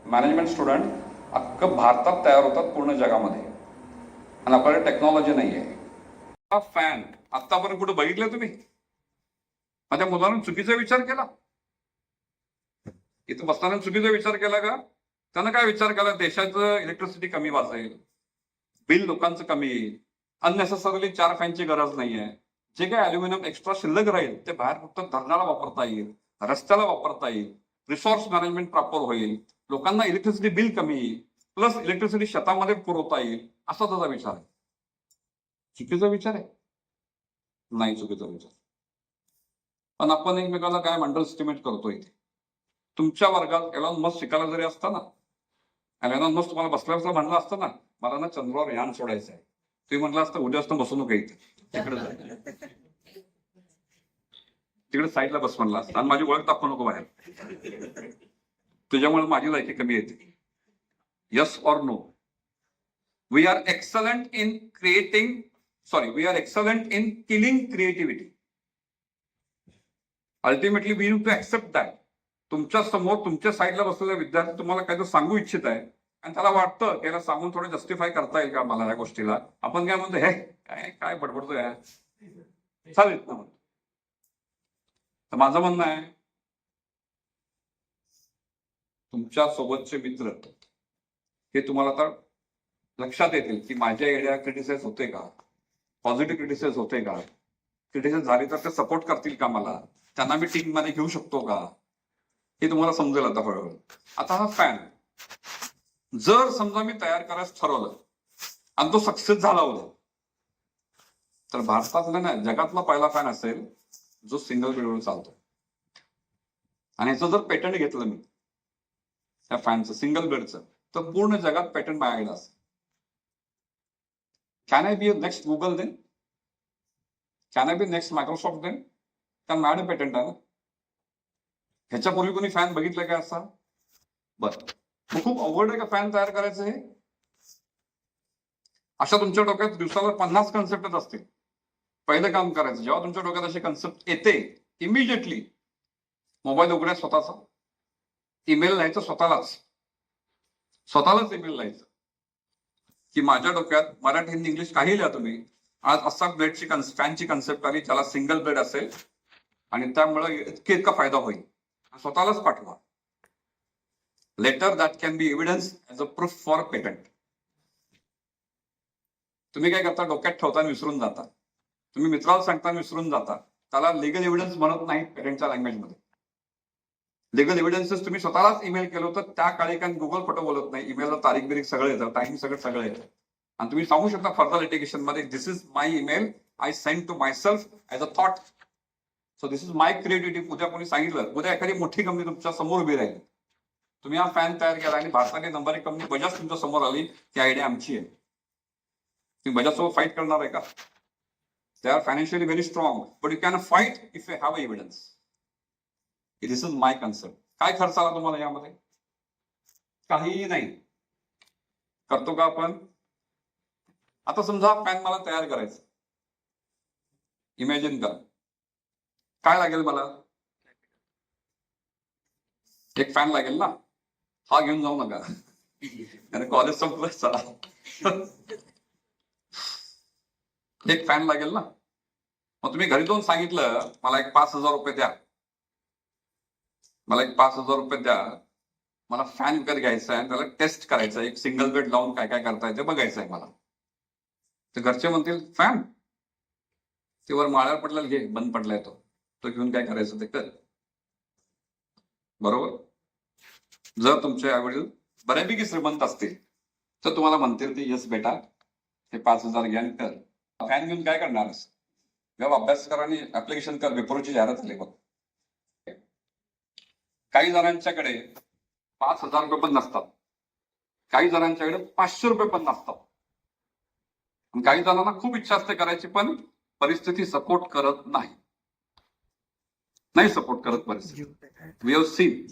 मॅनेजमेंट स्टुडंट अख्खं भारतात तयार होतात पूर्ण जगामध्ये, आणि आपल्याकडे टेक्नॉलॉजी नाही आहे. हा फॅन आतापर्यंत कुठे बघितलं तुम्ही? माझ्या मुलांना चुकीचा विचार केला, इथं बसताना चुकीचा विचार केला का? त्यानं काय विचार केला, देशाचं इलेक्ट्रिसिटी कमी वाचेल, बिल लोकांचं कमी येईल, अननेसेसरीली 4 फॅनची गरज नाहीये, जे काही अल्युमिनियम एक्स्ट्रा शिल्लक राहील ते बाहेर फक्त धरणाला वापरता येईल, रस्त्याला वापरता येईल, रिसोर्स मॅनेजमेंट प्रॉपर होईल, लोकांना इलेक्ट्रिसिटी बिल कमी येईल, प्लस इलेक्ट्रिसिटी शेतामध्ये पुरवता येईल, असा त्याचा विचार आहे. चुकीचा विचार आहे? नाही चुकीचा विचार. पण आपण एकमेकाला काय अंडर एस्टिमेट करतो इथे. तुमच्या वर्गात एलॉन मस्क शिकायला जरी असता ना, एलॉन मस्क तुम्हाला बसल्या म्हणलं असतं ना, मला ना चंद्रावर यान सोडायचं आहे, तुम्ही म्हटलं असतं उद्या असतं बसू नका इथे, तिकडे साईडला बस म्हणला असतं, आणि माझी ओळख दाखवू नको बाहेर, तुझ्यामुळे माझी लायकी कमी येते. Yes or no? We are excellent in killing creativity. Ultimately we need to accept that. तुमच्या समोर तुमच्या साईडला बसलेला विद्यार्थी तुम्हाला काहीतरी सांगू इच्छित आहे, आणि त्याला वाटतं की याला सांगून थोडं जस्टिफाय करता येईल का मला या गोष्टीला. आपण काय म्हणतो, हे काय बडबडतोय चालेल ना. तर माझं म्हणणं आहे, तुमच्या सोबतचे मित्र हे तुम्हाला आता लक्षात येतील की माझ्या आयडिया क्रिटिसाइज होते का, पॉझिटिव्ह क्रिटिसाइज होते का, क्रिटिसाइज झाली तर ते सपोर्ट करतील का मला, त्यांना मी टीम मध्ये घेऊ शकतो का, हे तुम्हाला समजेल आता हळूहळू. आता हा फॅन जर समजा मी तयार करायचं ठरवलं आणि तो सक्सेस झाला होता, तर भारतातला ना जगातला पहिला फॅन असेल जो सिंगल बेडवर चालतो. आणि याचं जर पेटंट घेतलं मी त्या फॅनचं सिंगल बेडचं, तर पूर्ण जगात पेटंट माझ्याकडे असेल. Can I be next Google then? Can I be next Microsoft then? कारण माझ्याकडे पेटंट आहे ना. ह्याच्यापूर्वी कोणी फॅन बघितलं का असा? बरं, खूप अवघड आहे का फॅन तयार करायचं हे? अशा तुमच्या डोक्यात दिवसाला 50 कन्सेप्टच असतील. पहिलं काम करायचं, जेव्हा तुमच्या डोक्यात अशी कन्सेप्ट येते, इमिजिएटली मोबाईल उघड्या स्वतःचा, ईमेल लिहायचं स्वतःलाच ईमेल लिहायचं की माझ्या डोक्यात मराठी हिंदी इंग्लिश काही लिहा तुम्ही, आज असा बेडची फॅनची कन्सेप्ट आली ज्याला सिंगल बेड असेल आणि त्यामुळे इतका फायदा होईल, स्वतःलाच पाठवा. Letter that can be evidence as a proof for patent. तुम्ही काय करता, डोक्यात ठेवताना विसरून जाता, तुम्ही मित्राला सांगताना विसरून जाता, त्याला लिगल एव्हिडन्स म्हणत नाही पेटंटच्या लँग्वेजमध्ये. लिगल एव्हिडन्सेस तुम्ही स्वतःलाच ईमेल केलं तर त्या काळी कारण गुगल फोटो बोलत नाही, ईमेलला तारीख बिरीख सगळं येतं, टाइम सगळं येतं, आणि तुम्ही सांगू शकता फर्दर लिटिगेशन मध्ये, this is my email I send to my self as a thought, so this is my creativity. उद्या कोणी सांगितलं, उद्या एखादी मोठी कंपनी तुमच्या समोर उभी राहील, तुम्ही हा फॅन तयार केला आणि भारताने नंबर 1 कंपनी बजाज तुमच्या समोर आली, ती आयडिया आमची आहे, तुम्ही बजाजसोबत फाईट करणार आहे का? They are financially very strong, but you can fight if you have evidence. This is my concept. काय खर्च आला तुम्हाला यामध्ये? काहीही नाही. करतो का आपण? आता समजा फॅन मला तयार करायचं, इमॅजिन करा काय लागेल मला. एक फॅन लागेल ना, हा घेऊन जाऊ नका आणि कॉलेज संपलं चला. एक फॅन लागेल ना, मग तुम्ही घरी जाऊन सांगितलं मला एक 5,000 रुपये द्या, मला एक 5,000 रुपये द्या, मला फॅन विकत घ्यायचा आहे, त्याला टेस्ट करायचं, एक सिंगल बेड लावून काय काय करता येते बघायचं आहे मला. तर घरचे म्हणतील फॅन ते वर माळ्यावर पडलेला घे, बंद पडलाय तो, तो घेऊन काय करायचं ते कर. बरोबर? जर तुमचे आईवडील बऱ्यापैकी श्रीमंत असतील तर तुम्हाला म्हणतील ते यस बेटा हे 5,000 घ्या कर. फॅन घेऊन काय करणार? जेव्हा अभ्यास कर आणि ऍप्लिकेशन कर, विप्रोची जाहिरात आली बघ. काही जणांच्याकडे 5,000 रुपये पण नसतात, काही जणांच्याकडे 500 रुपये पण नसतात, काही जणांना खूप इच्छा असते करायची पण परिस्थिती सपोर्ट करत नाही सपोर्ट करत परिस्थिती. We have seen.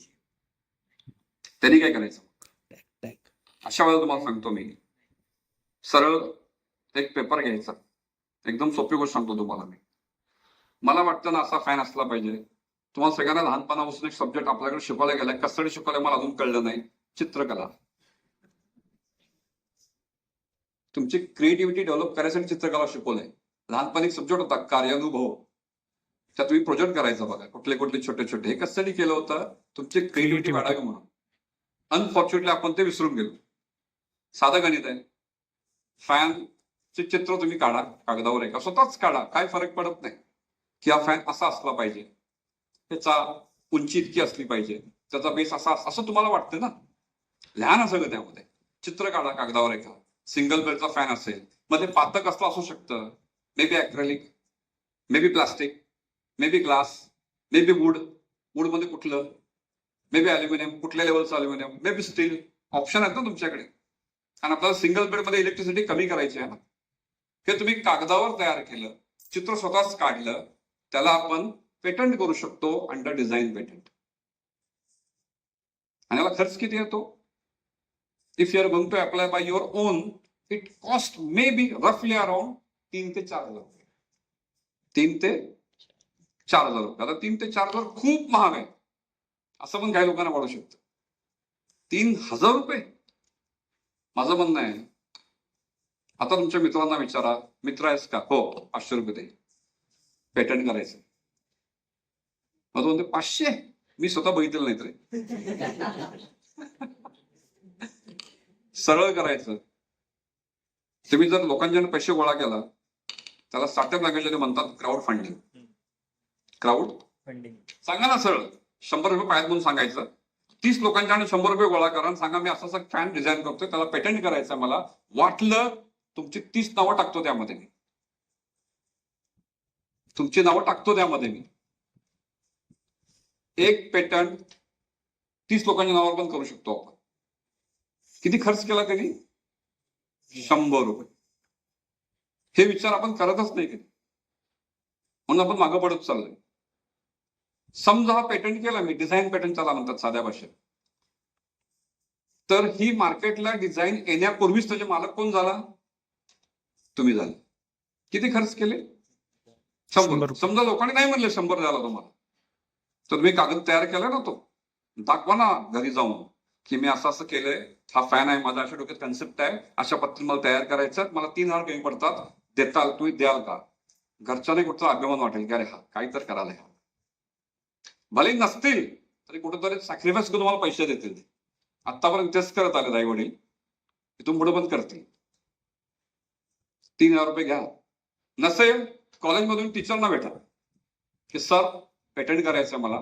त्यांनी काय करायचं? अशा वेळेला तुम्हाला सांगतो मी, सरळ एक पेपर घ्यायचा, एकदम सोपी गोष्ट सांगतो तुम्हाला मी. मला वाटतं ना असा फॅन असला पाहिजे. तुम्हाला सगळ्यांना लहानपणापासून एक सब्जेक्ट आपल्याकडे शिकवला गेलाय, कसं शिकवलंय मला अजून कळलं नाही, चित्रकला. तुमची क्रिएटिव्हिटी डेव्हलप करायसाठी चित्रकला शिकवलंय. लहानपणी सब्जेक्ट होता कार्यानुभव, त्यात तुम्ही प्रोजेक्ट करायचा बघा, कुठले कुठले छोटे छोटे. हे कशासाठी केलं होतं? तुमची क्रिएटिव्हिटी वाढावी म्हणून. अनफॉर्च्युनेटली आपण ते विसरून गेलो. साधं गणित आहे, फॅनचे चित्र तुम्ही काढा कागदावर, एका स्वतःच काढा, काय फरक पडत नाही की हा फॅन असा असला पाहिजे, त्याचा उंची इतकी असली पाहिजे, त्याचा बेस असा, असं तुम्हाला वाटतं ना. लहान सगळं त्यामध्ये चित्र काढा कागदावर एका. सिंगल बेडचा फॅन असेल, मध्ये पातळ कसला असू शकतं, may be acrylic, may be plastic, may be glass, may be wood, wood मध्ये कुठलं, मे बी अल्युमिनियम, कुठल्या लेवलचं aluminium, may be steel. Option आहेत ना तुमच्याकडे. आणि आपल्याला सिंगल बेड मध्ये इलेक्ट्रिसिटी कमी करायची आहे ना. हे तुम्ही कागदावर तयार केलं, चित्र स्वतःच काढलं, त्याला आपण पेटंट करू शकतो अंडर डिझाईन पेटंट. आणि याला खर्च किती येतो? If you are going to apply by your own, it cost may be रफली अराउंड 3 ते 4,000 रुपये. 3 ते 4,000 रुपये. आता 3 ते 4,000 खूप महाग आहे असं पण काही लोकांना वाटू शकतं. 3,000 रुपये. माझं म्हणणं आहे, आता तुमच्या मित्रांना विचारा, मित्र आहेस का? हो, 500 रुपये दे, पेटंट करायचं. मग तो म्हणते 500? मी स्वतः बघितलं नाही तरी. सरळ करायचं, तुम्ही जर लोकांच्याकडे पैसे गोळा केला, त्याला स्टार्टअप लँग्वेजमध्ये म्हणतात क्राऊड फंडिंग. Crowd funding. सांगा ना सरळ, 100 रुपये पायात म्हणून सांगायचं, 30 लोकांच्याकडे 100 रुपये गोळा करा आणि सांगा मी असं असं फॅन डिझाईन करतोय, त्याला पेटंट करायचं मला, वाटलं तुमची 30 नावं टाकतो त्यामध्ये मी, तुमची नावं टाकतो त्यामध्ये मी. एक पेटंट 30 लोकांच्या नावावर पण करू शकतो आपण. किती खर्च केला त्यांनी? 100 रुपये. हे विचार आपण करतच नाही कधी, म्हणून आपण मागं पडत चाललोय. समजा हा पेटंट केला मी, डिझाईन पेटंट त्याला म्हणतात साध्या भाषेत, तर ही मार्केटला डिझाईन येण्यापूर्वीच त्याचे मालक कोण झाला? तुम्ही झाले. किती खर्च केले? 100. समजा लोकांनी नाही म्हणले 100 झाला तुम्हाला, तर तुम्ही कागद तयार केला ना, तो दाखवा ना घरी जाऊन की मी असं असं केलंय, हा फॅन आहे माझा, अशा डोक्यात कन्सेप्ट आहे, अशा पद्धतीने मला तयार करायचं, मला 3000 कमी पडतात, देताल तुम्ही, द्याल का? घरच्याने कुठचा अभिमान वाटेल की अरे हा काही तर करायला. भले नसतील तरी कुठेतरी सॅक्रिफाईस करून तुम्हाला पैसे देतील. आतापर्यंत तेच करत आले आई वडील, इथून पुढे पण करतील. 3000 रुपये घ्या. नसेल कॉलेजमधून टीचरना भेटा की सर पेटंट करायचं मला,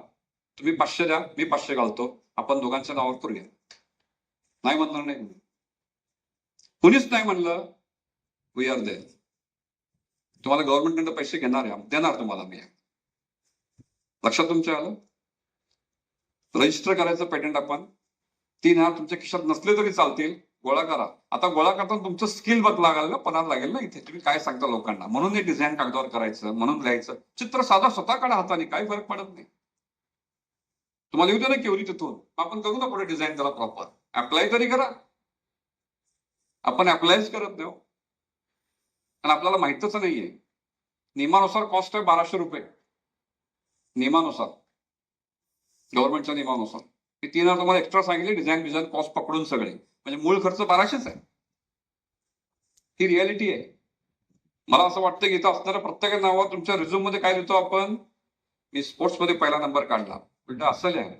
तुम्ही 500 द्या, मी 500 घालतो, आपण दोघांच्या नावावर करूया. नाही म्हणणार नाही, कुणीच नाही म्हणलं, वी आर देअर. तुम्हाला गव्हर्नमेंटकडे पैसे घेणार आहे, देणार तुम्हाला मी. लक्षात तुमच्या आलं? रजिस्टर करायचं पेटंट आपण, 3000 तुमच्या खिशात नसले तरी चालतील, गोळा करा. आता गोळा करताना तुमचं स्किल लागेल ना, पणात लागेल ना इथे, तुम्ही काय सांगता लोकांना. म्हणून हे डिझाईन कागदावर करायचं, म्हणून लिहायचं. चित्र साधा स्वतः काढा हाताने, काही फरक पडत नाही. तुम्हाला येऊ दे ना केवरी तिथून, आपण करू ना पुढे डिझाईन करा प्रॉपर, अप्लाय तरी करा. आपण अप्लायच करत नाही, आणि आपल्याला माहितच नाहीये. नियमानुसार कॉस्ट आहे 1200 रुपये, नियमानुसार, गव्हर्नमेंटच्या नियमानुसार. 3000 तुम्हाला एक्स्ट्रा सांगितले, डिझाईन कॉस्ट पकडून सगळे, म्हणजे मूळ खर्च 1200च आहे. ही रियालिटी आहे. मला असं वाटतं की इथं असणाऱ्या प्रत्येक नावावर तुमच्या रिझ्यूम मध्ये काय देतो आपण, मी स्पोर्ट्स मध्ये पहिला नंबर काढला, उलट असं आहे,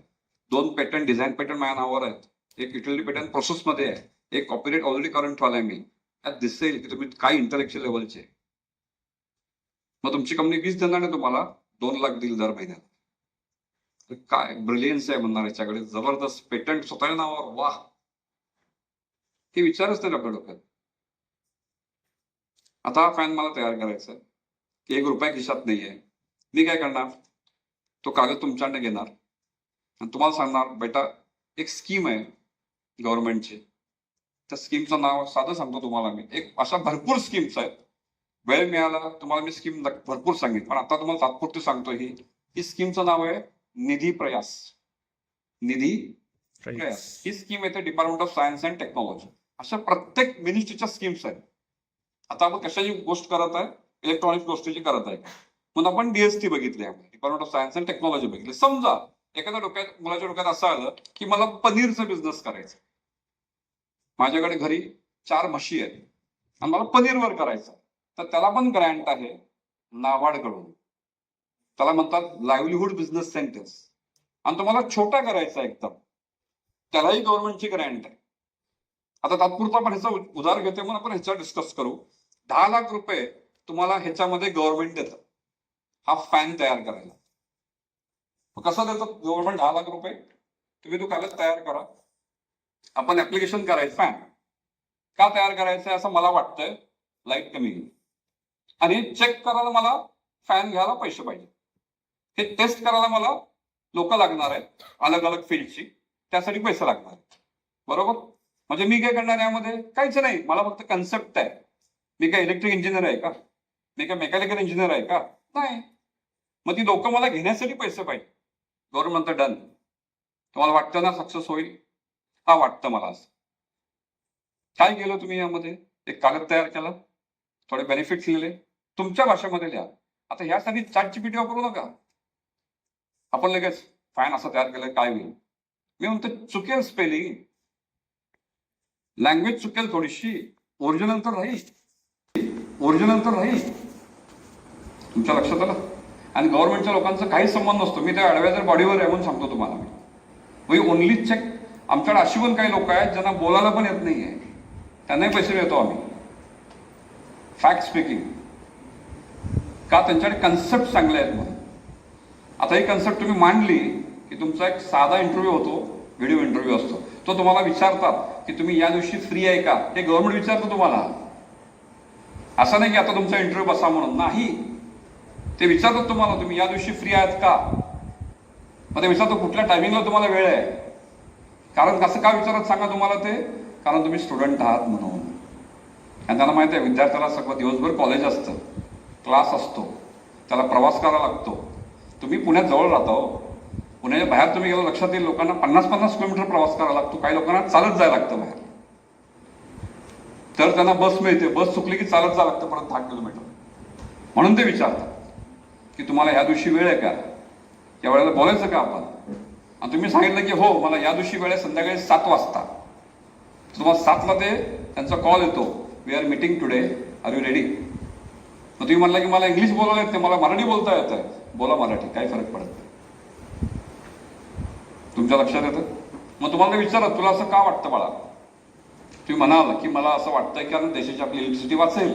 2 पेटंट डिझाईन पेटंट माझ्या नावावर आहेत, एक युटिलिटी पेटंट प्रोसेस मध्ये आहे, एक कॉपीराइट ऑलरेडी करंट वाला आहे मी. त्यात दिसेल की तुम्ही काय इंटलेक्च्युअल लेवलचे. मग तुमची कंपनी 20 देणार नाही तुम्हाला, 2 लाख देईल दर महिन्यात. काय ब्रिलियन्स आहे म्हणणार याच्याकडे, जबरदस्त पेटंट स्वतःच्या नावावर, वाह. हे विचारच नाही आपल्या डोक्यात. आता हा फॅन मला तयार करायचा, 1 रुपया खिशात नाहीये, मी काय करणार, तो कागद तुमच्याकडे घेणार आणि तुम्हाला सांगणार बेटा एक स्कीम आहे गव्हर्नमेंटची, त्या स्कीमचं नाव साधं सांगतो तुम्हाला मी. एक अशा भरपूर स्कीम्स आहेत, वेळ मिळाला तुम्हाला मी स्कीम भरपूर सांगेन, पण आता तुम्हाला तात्पुरती सांगतो. ही स्कीमचं नाव आहे निधी प्रयास. निधी प्रयास ही स्कीम येते department of science and technology. अशा प्रत्येक मिनिस्ट्रीच्या स्कीम्स आहेत. आता आपण कशाची गोष्ट करत आहे, इलेक्ट्रॉनिक गोष्टीची करत आहे. म्हणून आपण डीएसटी बघितले, department of science and technology बघितले. समजा एखाद्या मुलाच्या डोक्यात असं आलं की मला पनीरचा बिझनेस करायचा, माझ्याकडे घरी 4 म्हशी आहेत आणि मला पनीरवर करायचं, तर त्याला पण ग्रँट आहे नाबार्डकडून, त्याला म्हणतात लाईव्हलीहूड बिझनेस सेंटर्स. आणि तुम्हाला छोटा करायचा एकदम, त्यालाही गव्हर्नमेंटची ग्रँट आहे. आता तात्पुरता आपण ह्याचा उधार घेते म्हणून आपण ह्याच्यावर डिस्कस करू. 10 लाख रुपये तुम्हाला ह्याच्यामध्ये गव्हर्नमेंट देतं हा फॅन तयार करायला. कसं देतं गव्हर्नमेंट 10 लाख रुपये? तुम्ही तो कागद तयार करा, आपण ऍप्लिकेशन करायचं. फॅन का तयार करायचं आहे असं मला वाटतंय, लाईट कमी येईल, आणि चेक करायला मला फॅन घ्यायला पैसे पाहिजे, हे टेस्ट करायला मला लोक लागणार आहेत अलग अलग फील्डची, त्यासाठी पैसे लागणार आहेत, बरोबर. म्हणजे मी काय करणार यामध्ये, काहीच नाही, मला फक्त कन्सेप्ट आहे. मी काय इलेक्ट्रिक इंजिनियर आहे का, मी काय मेकॅनिकल इंजिनियर आहे का, नाही. मग ती लोक मला घेण्यासाठी पैसे पाहिजे. गव्हर्नमेंट म्हणतं डन. तुम्हाला वाटतं ना सक्सेस होईल? हा वाटतं मला. असं काय केलं तुम्ही यामध्ये, एक कागद तयार केला, थोडे बेनिफिट्स लिहिले, तुमच्या भाषेमध्ये लिहा. आता ह्यासाठी ChatGPT वापरू नका. आपण लगेच फॅन असं तयार केलं काय होईल, मी म्हणतो चुकेल स्पेलिंग, लँग्वेज चुकेल थोडीशी, ओरिजिनल तर राहील, ओरिजिनल तर राहील. तुमच्या लक्षात आलं? आणि गव्हर्नमेंटच्या लोकांचा काही संबंध नसतो. मी त्या ऍडवायझर बॉडीवर आहे म्हणून सांगतो तुम्हाला. मी ओनली चेक. आमच्याकडे अशी पण काही लोक आहेत ज्यांना बोलायला पण येत नाहीये, त्यांनाही पैसे देतो आम्ही. Fact speaking. का? त्यांच्याकडे कन्सेप्ट चांगले आहेत म्हणून. आता ही कन्सेप्ट तुम्ही मांडली की तुमचा एक साधा इंटरव्ह्यू होतो, व्हिडिओ इंटरव्ह्यू असतो. तो तुम्हाला विचारतात की तुम्ही या दिवशी फ्री आहे का, हे गव्हर्नमेंट विचारतं तुम्हाला. असं नाही की आता तुमचा इंटरव्ह्यू बसा म्हणून, नाही. ते विचारतात तुम्हाला तुम्ही या दिवशी फ्री आहात का. मग ते विचारतो कुठल्या टायमिंगला तुम्हाला वेळ आहे. कारण कसं का विचारत सांगा तुम्हाला ते, कारण तुम्ही स्टुडंट आहात म्हणून. आणि त्यांना माहिती आहे विद्यार्थ्याला सगळं दिवसभर कॉलेज असतं, क्लास असतो, त्याला प्रवास करावा लागतो. तुम्ही पुण्यात जवळ राहता हो. पुण्याच्या बाहेर तुम्ही गेला लक्षात येईल लोकांना 50-50 किलोमीटर प्रवास करावा लागतो. काही लोकांना चालत जायला लागतं बाहेर. तर त्यांना बस मिळते, बस चुकली की चालत जावं लागतं परत 10 किलोमीटर. म्हणून ते विचारतात की तुम्हाला ह्या दिवशी वेळ आहे का, या वेळेला बोलायचं का आपण. आणि तुम्ही सांगितलं की हो मला या दिवशी वेळ आहे संध्याकाळी 7 वाजता. तुम्हाला 7ला ते त्यांचा कॉल येतो, we are meeting today, are you ready. मग तुम्ही म्हणला की मला इंग्लिश बोलायला येत नाही, मला मराठी बोलता येत आहे. बोला मराठी, काही फरक पडत नाही. तुमच्या लक्षात येतं. मग तुम्हाला विचारत तुला असं का वाटतं बाळा. तुम्ही म्हणाल की मला असं वाटतंय की कारण देशाची आपली इलेक्ट्रिसिटी वाचेल,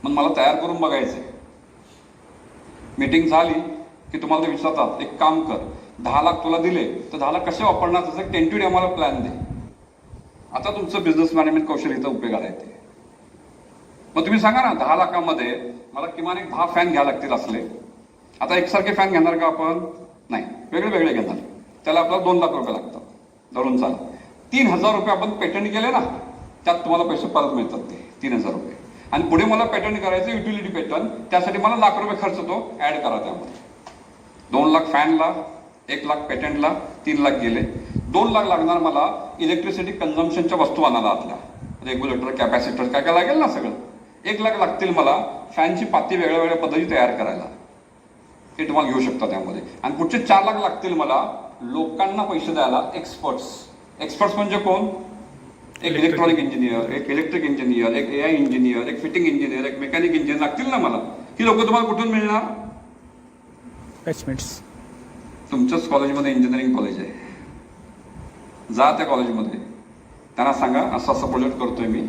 मग मला तयार करून बघायचंय. मीटिंग झाली की तुम्हाला ते विचारतात एक काम कर, 10 लाख तुला दिले तर 10 लाख कसे वापरणार त्याचा एक टेंटेटिव्ह आम्हाला प्लॅन दे. आता तुमचं बिझनेस मॅनेजमेंट कौशल्य इथं उपयोगाला येते. मग तुम्ही सांगा ना 10 लाखामध्ये मला किमान एक 10 फॅन घ्यावे लागतील असले. आता एकसारखे फॅन घेणार का आपण, नाही, वेगळे वेगळे घेणार. त्याला आपल्याला 2 लाख रुपये लागतात, धरून चाला. 3,000 रुपये आपण पेटंट केले ना, त्यात तुम्हाला पैसे परत मिळतात ते 3,000 रुपये. आणि पुढे मला पेटंट करायचं युटिलिटी पेटंट, त्यासाठी मला लाख रुपये खर्च तो ऍड करा त्यामध्ये. 2 लाख फॅनला, 1 लाख पेटंटला, 3 लाख गेले. 2 लाख लागणार मला इलेक्ट्रिसिटी कन्झम्पशनच्या वस्तू आणायला, आतल्या रेग्युलेटर, कॅपॅसिटर काय काय लागेल ना सगळं. 1 लाख लागतील मला फॅनची पाती वेगळ्या वेगळ्या पद्धती तयार करायला, ते तुम्हाला घेऊ शकता त्यामध्ये. आणि पुढचे 4 लाख लागतील मला लोकांना पैसे द्यायला, एक्सपर्ट्स म्हणजे कोण, एक इलेक्ट्रॉनिक इंजिनियर, एक इलेक्ट्रिक इंजिनियर, एक AI इंजिनियर, एक फिटिंग इंजिनियर, एक मेकॅनिक इंजिनियर लागतील ना मला. ही लोक तुम्हाला कुठून मिळणार. बॅचमेट्स. तुमच्याच कॉलेजमध्ये इंजिनिअरिंग कॉलेज आहे, जा त्या कॉलेजमध्ये त्यांना सांगा असं असं प्रोजेक्ट करतोय मी,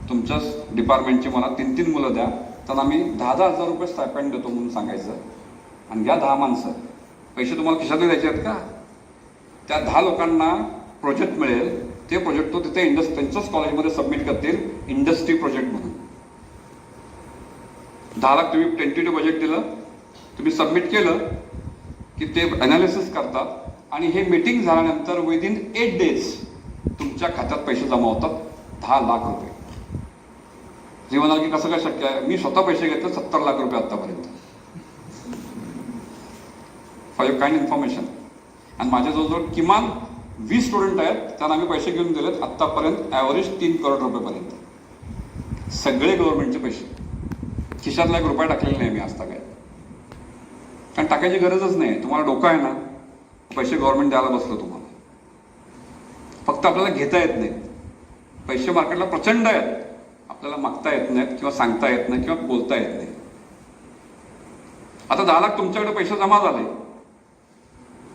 तुमच्याच डिपार्टमेंटची मला 3-3 मुलं द्या, त्यांना मी 10,000 रुपये स्टायपेंड देतो म्हणून सांगायचं. आणि या 10 माणसं पैसे तुम्हाला खिशातले द्यायचे आहेत का. त्या 10 लोकांना प्रोजेक्ट मिळेल, ते प्रोजेक्ट तो तिथे त्यांच्याच कॉलेजमध्ये सबमिट करतील इंडस्ट्री प्रोजेक्ट म्हणून. 10 लाख तुम्ही टेंटेटिव्ह बजेट दिलं, तुम्ही सबमिट केलं की ते अनालिसिस करतात. आणि हे मीटिंग झाल्यानंतर विदिन 8 डेज तुमच्या खात्यात पैसे जमा होतात 10 लाख रुपये. जे म्हणाल की कसं काय शक्य आहे, मी स्वतः पैसे घेतले 70 लाख रुपये आतापर्यंत, फॉर युअर काइंड इन्फॉर्मेशन. आणि माझ्या जवळजवळ किमान 20 स्टुडंट आहेत, त्यांना आम्ही पैसे घेऊन दिलेत आत्तापर्यंत ॲव्हरेज 3 करोड रुपयेपर्यंत. सगळे गव्हर्नमेंटचे पैसे, खिशातला 1 रुपया टाकलेला नाही मी आजता काय. कारण टाकायची गरजच नाही. तुम्हाला डोकं आहे ना, पैसे गव्हर्नमेंट द्यायला बसलं तुम्हाला, फक्त आपल्याला घेता येत नाही. पैसे मार्केटला प्रचंड आहेत, आपल्याला मागता येत नाहीत किंवा सांगता येत नाही किंवा बोलता येत नाही. आता 10 लाख तुमच्याकडे पैसे जमा झाले,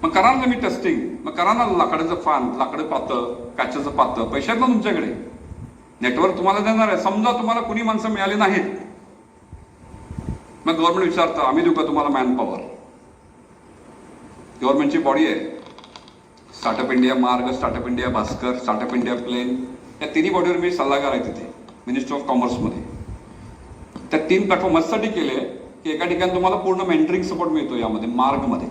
मग करा ना मी टेस्टिंग, मग करा ना लाकडाचं फान, लाकडं पातं, काचेचं पातं, पैसे आहेत ना तुमच्याकडे. नेटवर्क तुम्हाला देणार आहे. समजा तुम्हाला कुणी माणसं मिळाली नाहीत, मग गव्हर्नमेंट विचारतं आम्ही देऊ का तुम्हाला मॅनपॉवर. गव्हर्नमेंटची बॉडी आहे, स्टार्टअप इंडिया मार्ग, startup India Bhaskar, startup India प्लेन, या तिन्ही बॉडीवर मी सल्लागार आहे तिथे मिनिस्ट्री ऑफ कॉमर्समध्ये. त्या 3 प्लॅटफॉर्म मस्तसाठी केले की एका ठिकाणी तुम्हाला पूर्ण मेंटरिंग सपोर्ट मिळतो यामध्ये, मार्गमध्ये.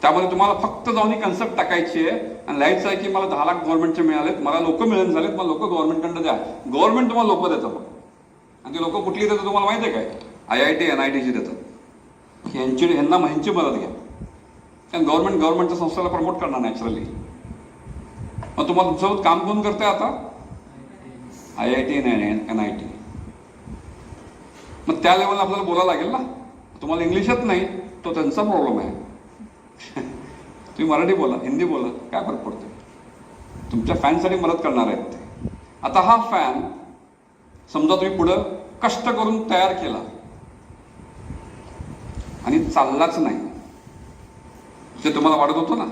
त्यामध्ये तुम्हाला फक्त जाऊन ही कन्सेप्ट टाकायची आहे आणि लिहायचं आहे की मला 10 लाख गव्हर्नमेंटचे मिळालेत, मला लोक मिळून झालेत, मला लोक गव्हर्नमेंटकडनं द्या. गव्हर्नमेंट तुम्हाला लोक देतं. मग आणि ती लोक कुठली देतं तुम्हाला माहिती आहे काय, IIT NITची देतात. ह्यांची मदत घ्या, कारण गव्हर्नमेंटच्या संस्थेला प्रमोट करणार नॅचरली. मग तुम्हाला तुमच्यासोबत काम कोण करते आता, IIT आणि NIT. मग त्या लेवलला आपल्याला बोलायला लागेल ना. तुम्हाला इंग्लिश येत नाही, तो त्यांचा प्रॉब्लेम आहे. तुम्ही मराठी बोला, हिंदी बोला, काय फरक पडतो. तुमच्या फॅनसाठी मदत करणार आहेत ते. आता हा फॅन समजा तुम्ही पुढं कष्ट करून तयार केला आणि चाललाच नाही, जे तुम्हाला वाटत होतं ना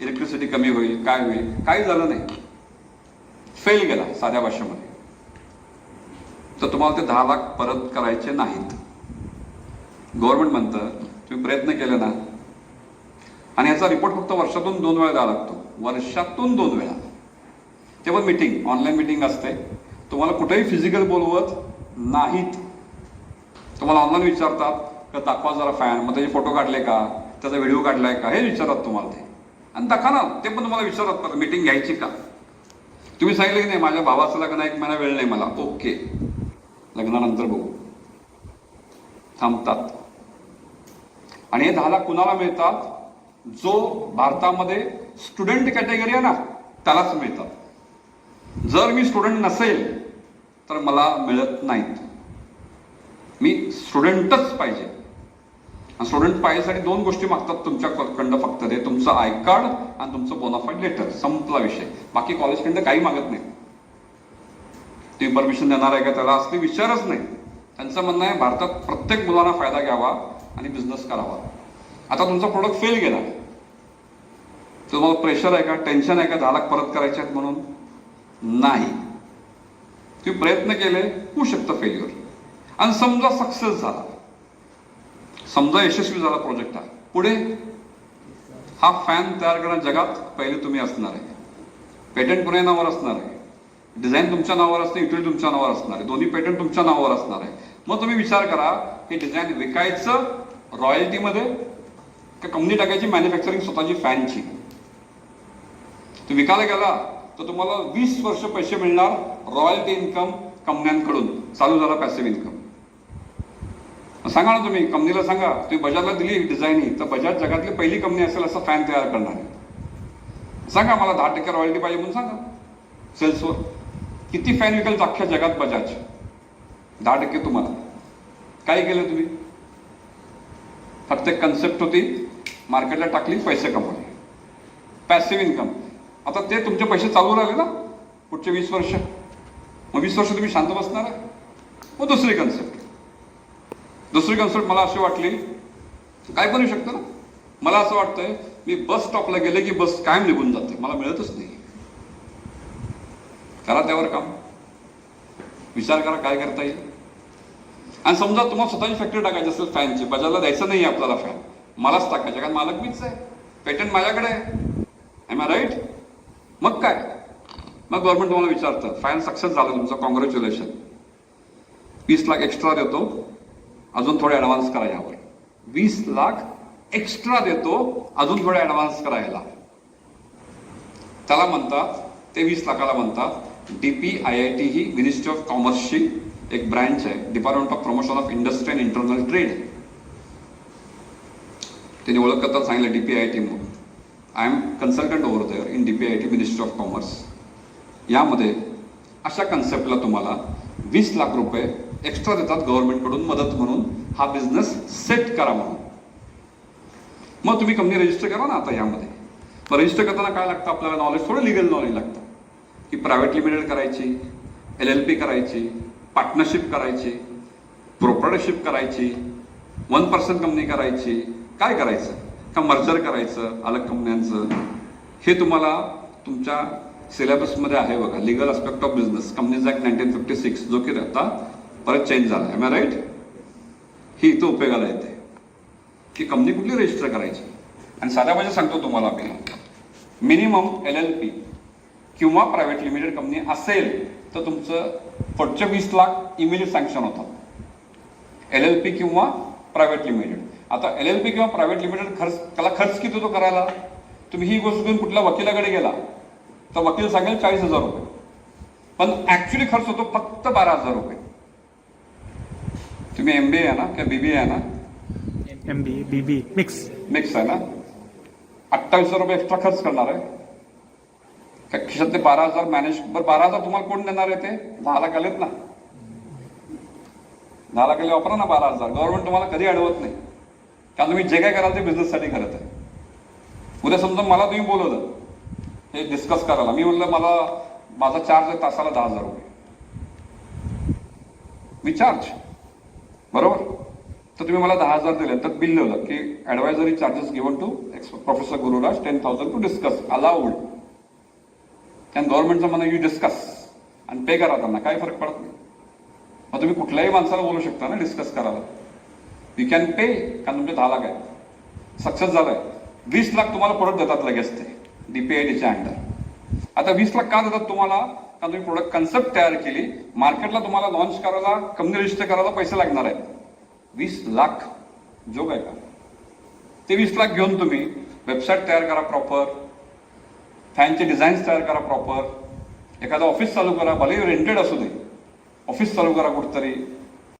इलेक्ट्रिसिटी कमी होईल, काय होईल, काही झालं नाही, फेल गेला साध्या भाषेमध्ये. तर तुम्हाला ते 10 लाख परत करायचे नाहीत. गव्हर्नमेंट म्हणतं तुम्ही प्रयत्न केले ना, आणि याचा रिपोर्ट फक्त वर्षातून 2 वेळा द्यावा लागतो, वर्षातून 2 वेळा. ते पण मीटिंग, ऑनलाईन मीटिंग असते, तुम्हाला कुठेही फिजिकल बोलवत नाहीत. तुम्हाला ऑनलाईन विचारतात का दाखवा जरा फॅन, मग त्याचे फोटो काढले का, त्याचा व्हिडिओ काढलाय का, हे विचारतात तुम्हाला ते, आणि दाखवा ना, ते पण तुम्हाला विचारतात का मीटिंग घ्यायची का. तुम्ही सांगितलं की नाही माझ्या भावाचं लग्न 1 महिना वेळ नाही मला, ओके लग्नानंतर बघू, थांबतात. आणि हे 10 लाख कुणाला मिळतात, जो भारतामध्ये स्टुडंट कॅटेगरी आहे ना त्यालाच मिळतात. जर मी स्टुडंट नसेल तर मला मिळत नाहीत. मी स्टुडंटच पाहिजे. स्टुडंट पाहिजेसाठी 2 गोष्टी मागतात तुमच्याकडं फक्त, ते तुमचं आय कार्ड आणि तुमचं बोनाफाईड लेटर, संपला विषय. बाकी कॉलेजकडनं काही मागत नाही. तुम्ही परमिशन देणार आहे का त्याला असले विचारच नाही. त्यांचं म्हणणं आहे भारतात प्रत्येक मुलांना फायदा घ्यावा आणि बिझनेस करावा. आता तुमचा प्रोडक्ट फेल गेला, तुम्हाला प्रेशर आहे का, टेन्शन आहे का 10 लाख परत करायचे आहेत म्हणून? नाही. तुम्ही प्रयत्न केले, होऊ शकतं फेल्युअर. आणि समजा सक्सेस झाला, समजा यशस्वी झाला प्रोजेक्ट, हा पुढे हा फॅन तयार करण्याच्या जगात पहिले तुम्ही असणार आहे. पेटंट पुणे नावावर असणार आहे, डिझाईन तुमच्या नावावर असते, युटिलिटी तुमच्या नावावर असणार आहे, दोन्ही पेटंट तुमच्या नावावर असणार आहे. मग तुम्ही विचार करा हे डिझाईन विकायचं रॉयल्टीमध्ये का कंपनी टाकायची मॅन्युफॅक्चरिंग स्वतःची फॅनची. तुम्ही विकायला गेला तर तुम्हाला 20 वर्ष पैसे मिळणार, रॉयल्टी इन्कम कंपन्यांकडून, चालू झाला पॅसिव्ह इन्कम. सांगा ना तुम्ही कंपनीला, सांगा तुम्ही बजाजला दिली डिझाईन ही, तर बजाज जगातली पहिली कंपनी असेल असं फॅन तयार करणार आहे. सांगा मला 10% रॉयल्टी पाहिजे म्हणून सांगा सेल्सवर. किती फॅन विकेल अख्ख्या जगात बजाज? 10% तुम्हाला. काय केलं तुम्ही? फक्त एक कन्सेप्ट होती, मार्केटला टाकली, पैसे कमवले, पॅसिव्ह इन्कम. आता ते तुमचे पैसे चालू राहिले ना पुढचे 20 वर्ष. मग 20 वर्ष तुम्ही शांत बसणार आहे? मग दुसरी कन्सेप्ट मला अशी वाटली, काय पण येऊ शकतं ना. मला असं वाटतंय मी बस स्टॉपला गेले की बस कायम निघून जाते, मला मिळतच नाही. करा त्यावर काम, विचार करा काय करता येईल. आणि समजा तुम्हाला स्वतःची फॅक्टरी टाकायची असेल फॅनची, बजाजला द्यायचं नाही आपल्याला फॅन, मलाच टाकायचं, कारण मालक मीच आहे, पेटंट माझ्याकडे आहे. Am I right? मग काय, मग गव्हर्नमेंट तुम्हाला विचारतं फॅन सक्सेस झाला तुमचं, कॉंग्रॅच्युलेशन, 20 लाख एक्स्ट्रा देतो, अजून थोडे ऍडव्हान्स करा यावर. 20 लाख एक्स्ट्रा देतो, अजून थोडे ऍडव्हान्स करायला. त्याला म्हणतात, ते 20 लाखाला म्हणतात DPIIT. ही मिनिस्ट्री ऑफ कॉमर्सची एक ब्रँच आहे, department of promotion of industry and internal trade. त्यांनी ओळख करतात, सांगितलं DPIIT म्हणून. I am consultant over there in DPIIT, ministry of commerce. यामध्ये अशा कन्सेप्टला तुम्हाला 20 लाख रुपये एक्स्ट्रा देतात गव्हर्नमेंटकडून मदत म्हणून, हा बिझनेस सेट करा म्हणून. मग तुम्ही कंपनी रजिस्टर करा ना आता यामध्ये. मग रजिस्टर करताना काय लागतं आपल्याला नॉलेज, थोडं लिगल नॉलेज लागतं की प्रायव्हेट लिमिटेड करायची, LLP करायची, पार्टनरशिप करायची, प्रोप्रायटरशिप करायची, 1% कंपनी करायची, काय करायचं का मर्जर करायचं अलग कंपन्यांचं. हे तुम्हाला तुमच्या सिलेबसमध्ये आहे बघा, legal aspect of business, companies act 1956, जो की आता परत चेंज झाला. M I right? ही इथं उपयोगाला येते की कंपनी कुठली रजिस्टर करायची. आणि साध्या भाषेत सांगतो तुम्हाला, मी मिनिमम LLP किंवा प्रायव्हेट लिमिटेड कंपनी असेल तर तुमचं पुढचे 20 लाख इमिजिएट सँक्शन होतात. LLP किंवा प्रायव्हेट लिमिटेड. आता LLP किंवा प्रायव्हेट लिमिटेड खर्च किती होतो करायला? तुम्ही ही गोष्ट घेऊन कुठल्या वकिलाकडे गेला तर वकील सांगेल 40,000 रुपये, पण ऍक्च्युली खर्च होतो फक्त 12,000 रुपये. तुम्ही MBA आहे ना किंवा BBA आहे ना? MBA BBA मिक्स आहे ना? 28,000 रुपये एक्स्ट्रा खर्च करणार आहे. खिशात ते 12,000 मॅनेज. बरं 12,000 तुम्हाला कोण देणार आहे? ते 10 लाख आलेत ना, 10 लाखाला वापरा ना 12,000. गव्हर्नमेंट तुम्हाला कधी अडवत नाही, कारण तुम्ही जे काय कराल ते बिझनेससाठी करत आहे. उद्या समजा मला तुम्ही बोलवलं हे डिस्कस करायला, मी म्हणलं माझा चार्ज आहे तासाला 10,000 रुपये, मी चार्ज, बरोबर? तर तुम्ही मला 10,000 दिले, तर बिल लिहिलं की advisory charges given to professor Gururaj 10,000 to discuss allowed. कारण गव्हर्नमेंटचं म्हणणं यू डिस्कस आणि पे करा त्यांना, काही फरक पडत नाही. मग तुम्ही कुठल्याही माणसाला बोलू शकता ना डिस्कस करायला, यू कॅन पे, कारण तुमचे 10 लाख आहे, सक्सेस झालाय, 20 लाख तुम्हाला परत देतात लगेच ते DPIDच्या अंडर. आता 20 लाख का देतात तुम्हाला? कारण तुम्ही प्रोडक्ट कन्सेप्ट तयार केली, मार्केटला तुम्हाला लॉन्च करायला, कंपनी रजिस्टर करायला पैसे लागणार आहेत. 20 लाख जोग आहे का? ते 20 लाख घेऊन तुम्ही वेबसाईट तयार करा प्रॉपर, फॅनचे डिझाईन्स तयार करा प्रॉपर, एखादं ऑफिस चालू करा, भले रेंटेड असू दे, ऑफिस चालू करा कुठतरी,